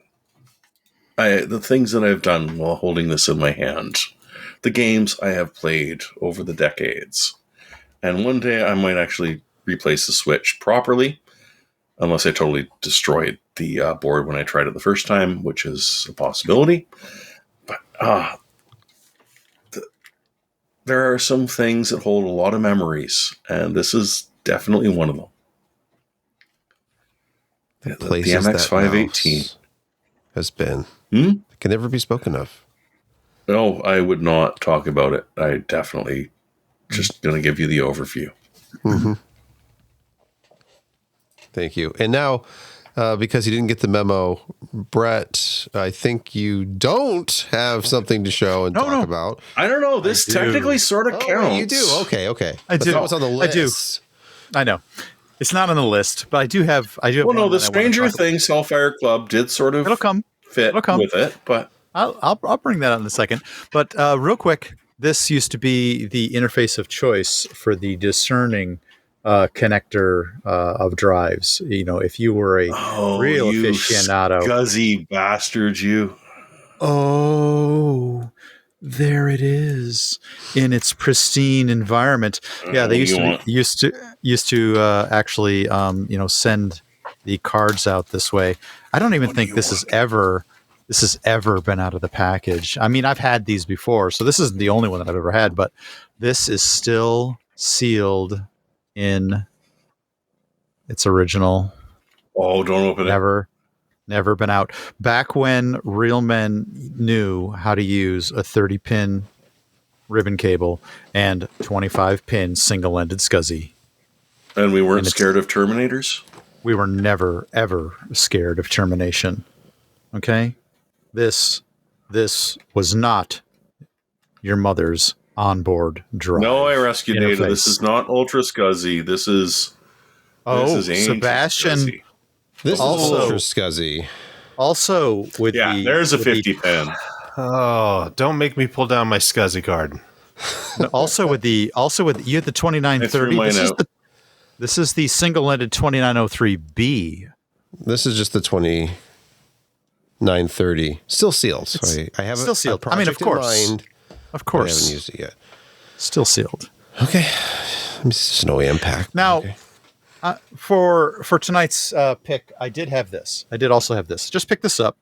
the things that I've done while holding this in my hand, the games I have played over the decades. And one day I might actually replace the switch properly, unless I totally destroyed the board when I tried it the first time, which is a possibility. But there are some things that hold a lot of memories, and this is definitely one of them. The MX518 has been. It can never be spoken of. No, I would not talk about it. I definitely just going to give you the overview. Mm-hmm. Thank you. And now, because you didn't get the memo, Brett, I think you don't have something to show and talk about. I don't know. This technically sort of counts. You do? Okay. I do. That was on the list. I know. It's not on the list, but I do have. Well, no, the Stranger Things Hellfire Club did sort of fit with it, but I'll bring that up in a second. But real quick, this used to be the interface of choice for the discerning connector of drives. If you were a real aficionado, scuzzy bastard, you. Oh, there it is in its pristine environment. Yeah, they used to actually send the cards out this way. I don't even think this has ever been out of the package. I mean, I've had these before, so this isn't the only one that I've ever had, but this is still sealed in its original. Oh, don't open it. Never been out. Back when real men knew how to use a 30-pin ribbon cable and 25-pin single-ended SCSI. And we weren't scared of Terminators? We were never, ever scared of termination. Okay? This was not your mother's onboard drive. No, I rescued interface. Data. This is not Ultra SCSI. This is Sebastian. SCSI. This also, is Ultra SCSI. Also with there's a 50 pin. Oh, don't make me pull down my SCSI card. Also with you had the 2930. This is the single-ended 2903B. This is just the 20. 930. Still sealed. So I have still sealed. I mean, of course. Of course. I haven't used it yet. Still sealed. Okay. It's just an OEM pack. Now, okay. For tonight's pick, I did have this. I did also have this. Just pick this up.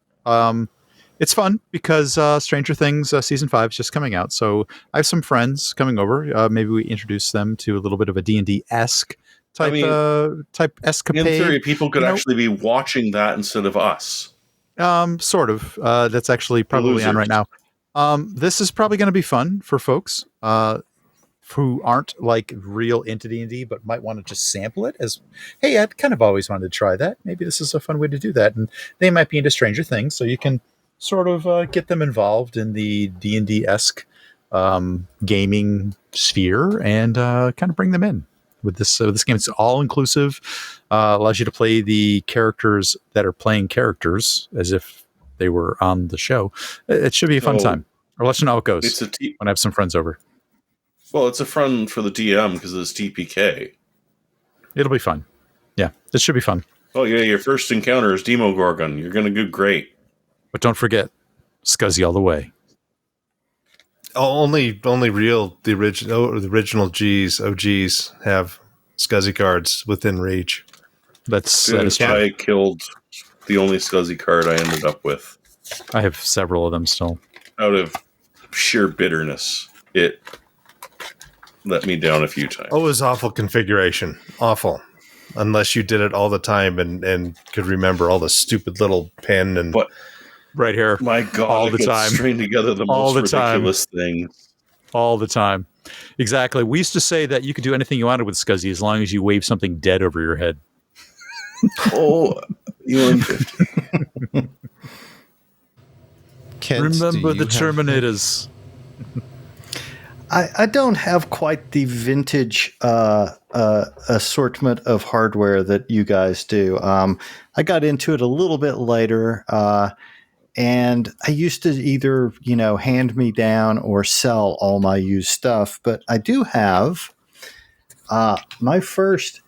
It's fun because Stranger Things Season 5 is just coming out. So I have some friends coming over. Maybe we introduce them to a little bit of a D&D-esque type escapade. In theory, people could actually be watching that instead of us. Sort of. That's actually probably on right now. This is probably going to be fun for folks who aren't like real into D&D, but might want to just sample it as, hey, I'd kind of always wanted to try that. Maybe this is a fun way to do that. And they might be into Stranger Things, so you can sort of get them involved in the D&D-esque gaming sphere and kind of bring them in with this. This game, it's all inclusive, allows you to play the characters that are playing characters as if they were on the show. It should be a fun time. I'll let you know how it goes when I have some friends over. Well, it's a fun for the DM because it's TPK. It'll be fun. Yeah, it should be fun. Oh, yeah, your first encounter is Demogorgon. You're going to do great. But don't forget, Scuzzy all the way. Only the original OGs have Scuzzy cards within reach. That is true. I killed the only Scuzzy card I ended up with. I have several of them still. Out of sheer bitterness, it let me down a few times. Oh, it was awful configuration. Awful. Unless you did it all the time and could remember all the stupid little pen and... But right here. My God, all the time. String together the most ridiculous things. All the time. Exactly. We used to say that you could do anything you wanted with Scuzzy as long as you wave something dead over your head. Oh, you and 50. Remember the Terminators. I don't have quite the vintage assortment of hardware that you guys do. I got into it a little bit later, and I used to either, hand me down or sell all my used stuff. But I do have my first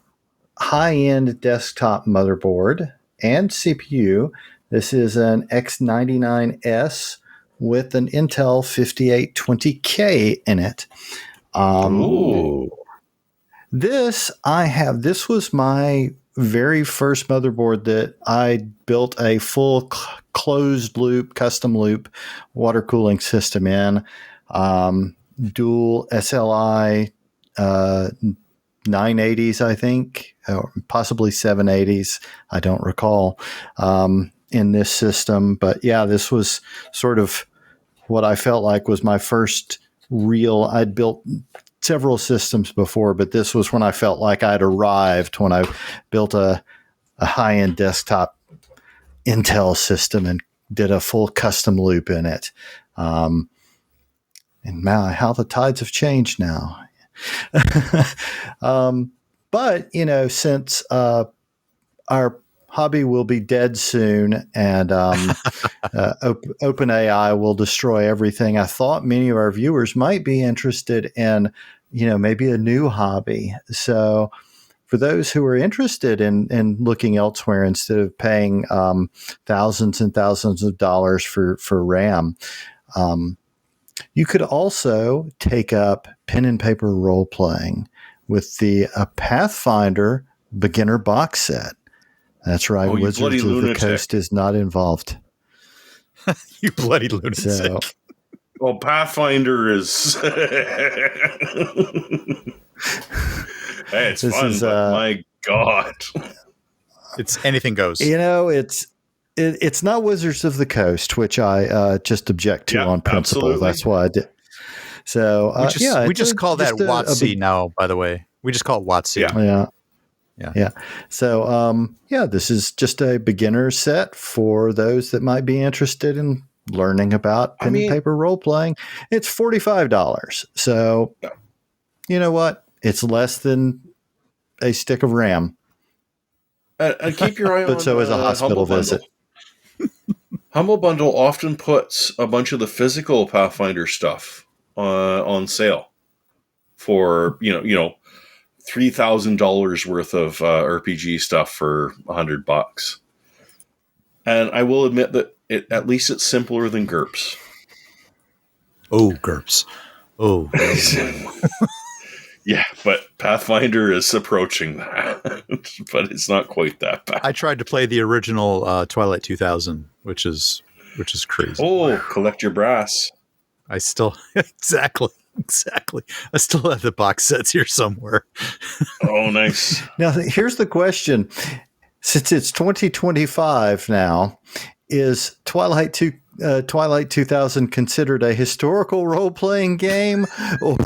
high-end desktop motherboard and CPU. This is an X99S with an Intel 5820K in it. This was my very first motherboard that I built a full closed loop, custom loop water cooling system in. Dual SLI 980s, I think, or possibly 780s. I don't recall. In this system, but yeah, this was sort of what I felt like was my first real. I'd built several systems before, but this was when I felt like I'd arrived when I built a high-end desktop Intel system and did a full custom loop in it. And man, how the tides have changed now. But since our hobby will be dead soon, and OpenAI will destroy everything, I thought many of our viewers might be interested in, maybe a new hobby. So for those who are interested in looking elsewhere instead of paying thousands and thousands of dollars for RAM, you could also take up pen and paper role playing with the Pathfinder beginner box set. That's right. Wizards of the Coast is not involved. You bloody lunatic. So, well, Pathfinder is... hey, it's fun, but my God. It's anything goes. It's not Wizards of the Coast, which I just object to on principle. Absolutely. That's why I did. So, we just call that WotC now, by the way. We just call it WotC. Yeah. So, this is just a beginner set for those that might be interested in learning about pen and paper role playing. It's $45. So, you know what? It's less than a stick of RAM. Keep your eye on. But so is a hospital visit. Humble Bundle often puts a bunch of the physical Pathfinder stuff on sale for $3,000 worth of RPG stuff for $100. And I will admit that at least it's simpler than GURPS. Oh, GURPS. Oh. Yeah, but Pathfinder is approaching that, but it's not quite that bad. I tried to play the original Twilight 2000, which is crazy. Oh, collect your brass. I still exactly. I still have the box sets here somewhere. Oh, nice. Now, here's the question: since it's 2025 now, is Twilight 2000 considered a historical role-playing game, or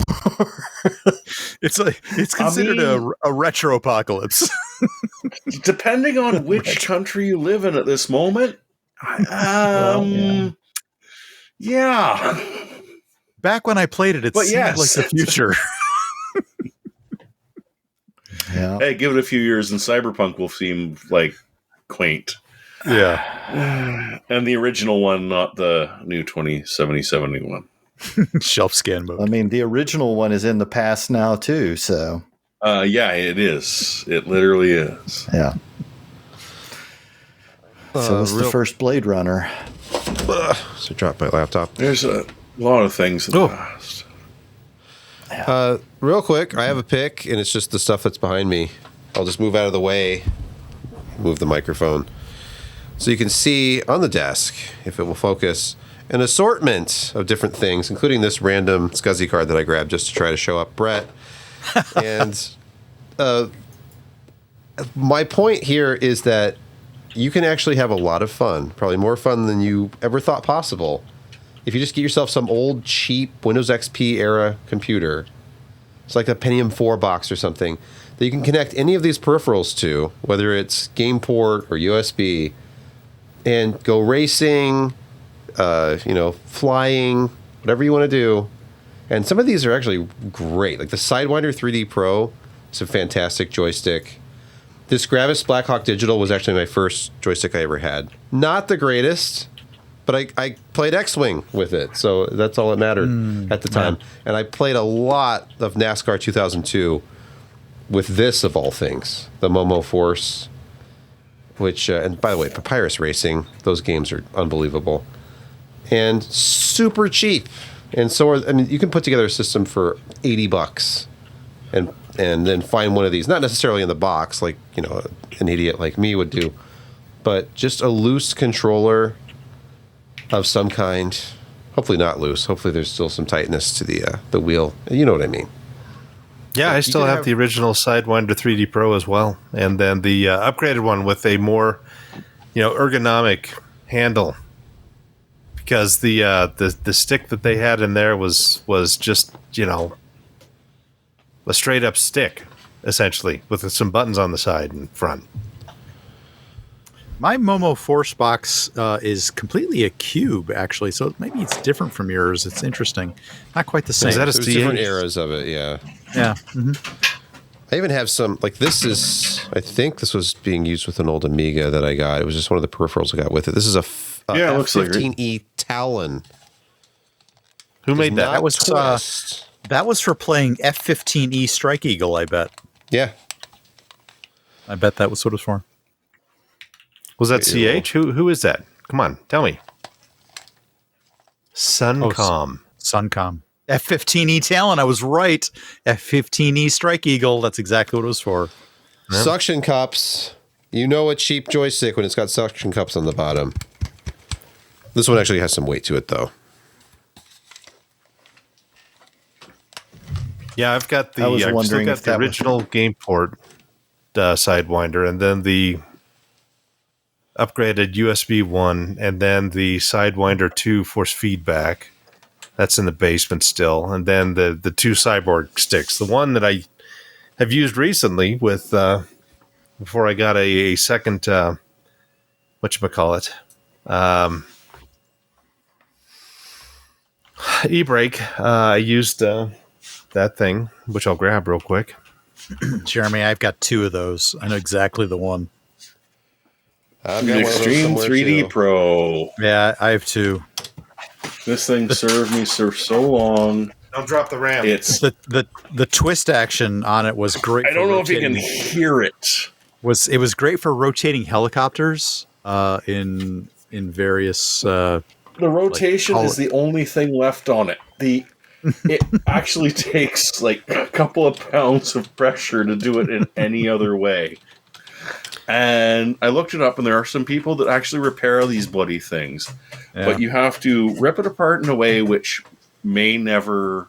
it's considered a retro apocalypse? Depending on which country you live in at this moment. Yeah. Back when I played it, seemed like the future. Yeah. Hey, give it a few years and Cyberpunk will seem like quaint. Yeah. And the original one, not the new 2070 one. Shelf scan mode. I mean, the original one is in the past now too, so. Yeah, it is. It literally is. Yeah. So it's the first Blade Runner. So drop my laptop. There's a lot of things in the past. Real quick, I have a pick, and it's just the stuff that's behind me. I'll just move out of the way, move the microphone. So you can see on the desk, if it will focus, an assortment of different things, including this random SCSI card that I grabbed just to try to show up Brett. And my point here is that you can actually have a lot of fun, probably more fun than you ever thought possible, if you just get yourself some old, cheap Windows XP era computer. It's like a Pentium 4 box or something that you can connect any of these peripherals to, whether it's game port or USB, and go racing, flying, whatever you want to do. And some of these are actually great. Like the Sidewinder 3D Pro is a fantastic joystick. This Gravis Blackhawk Digital was actually my first joystick I ever had. Not the greatest, but I played X-Wing with it, so that's all that mattered at the time. Yeah. And I played a lot of NASCAR 2002 with this, of all things, the Momo Force, which, and by the way, Papyrus Racing, those games are unbelievable. And super cheap. And so, you can put together a system for $80 and then find one of these, not necessarily in the box, like, an idiot like me would do, but just a loose controller of some kind. Hopefully not loose. Hopefully there's still some tightness to the wheel. You know what I mean? Yeah, I still have the original Sidewinder 3D Pro as well, and then the upgraded one with a more, ergonomic handle. Because the stick that they had in there was just a straight up stick, essentially, with some buttons on the side and front. My Momo Force box is completely a cube, actually, so maybe it's different from yours. It's interesting. Not quite the same. Is that There's different eras of it, yeah. Yeah. Mm-hmm. I even have some, like this is, I think this was being used with an old Amiga that I got. It was just one of the peripherals I got with it. This is a it looks like F15E Talon. Who made that? That was for playing F15E Strike Eagle, I bet. Yeah. I bet that was what it was for. Was that CH? Who is that? Come on, tell me. Suncom. Suncom. F15E Talon, I was right. F15E Strike Eagle, that's exactly what it was for. Yeah. Suction cups. You know a cheap joystick when it's got suction cups on the bottom. This one actually has some weight to it, though. Yeah, I've got the original game port Sidewinder, and then the upgraded USB one, and then the Sidewinder 2 force feedback. That's in the basement still. And then the two Cyborg sticks. The one that I have used recently with before I got a second whatchamacallit, e-brake. I used that thing, which I'll grab real quick. Jeremy, I've got two of those. I know exactly the one. I've got Extreme 3D Pro. Yeah, I have two. This thing served me for so long. Don't drop the RAM. It's the twist action on it was great. I don't know if you can hear it. It was great for rotating helicopters in in various. The rotation is the only thing left on it. It actually takes like a couple of pounds of pressure to do it in any other way. And I looked it up, and there are some people that actually repair these bloody things. Yeah. But you have to rip it apart in a way which may never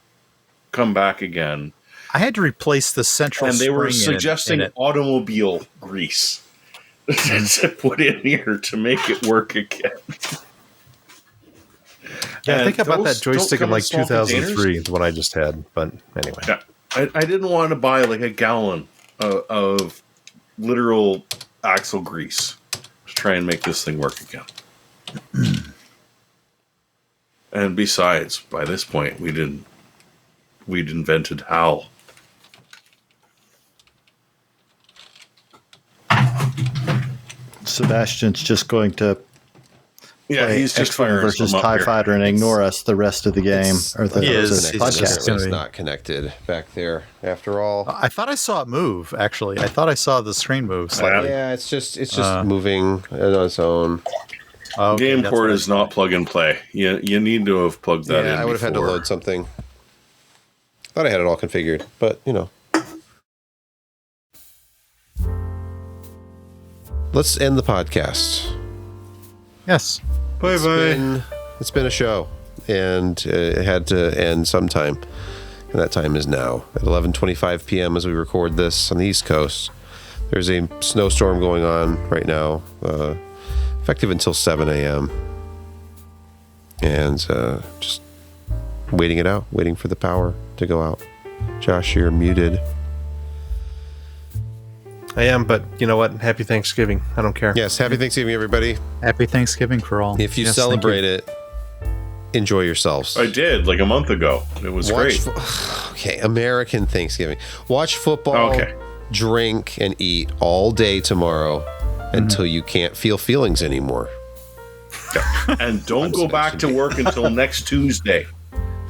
come back again. I had to replace the central spring. And they were suggesting automobile grease to put in here to make it work again. Yeah, I think about that joystick in like 2003 is what I just had. But anyway. Yeah, I didn't want to buy like a gallon of literal axle grease to try and make this thing work again. And besides, by this point, we'd invented HAL. Sebastian's just going to he's just firing versus TIE Fighter and ignore us the rest of the game or the podcast. It's not connected back there after all. I thought I saw it move. Actually, I thought I saw the screen move slightly. Yeah, it's just moving on its own. Game port is not plug and play. You need to have plugged that in. I would have had to load something. Thought I had it all configured, but let's end the podcast. Yes. Bye-bye. It's been a show, and it had to end sometime, and that time is now at 11:25 p.m. as we record this on the East Coast. There's a snowstorm going on right now, effective until 7 a.m., and just waiting it out, waiting for the power to go out. Josh, you're muted. I am, but you know what? Happy Thanksgiving. I don't care. Yes, happy Thanksgiving, everybody. Happy Thanksgiving for all. If you celebrate it, enjoy yourselves. I did, like a month ago. It was great. Okay, American Thanksgiving. Watch football, drink, and eat all day tomorrow until you can't feel feelings anymore. Yeah. And don't go back to work until next Tuesday.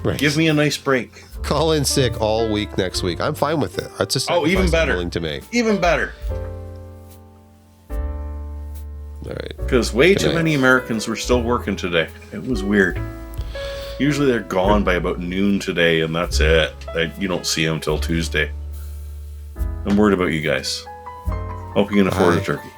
Right. Give me a nice break. Call in sick all week next week. I'm fine with it. That's just even better. I'm willing to make. Even better. All right. Because way too many Americans were still working today. It was weird. Usually they're gone by about noon today, and that's it. You don't see them till Tuesday. I'm worried about you guys. Hope you can afford a turkey.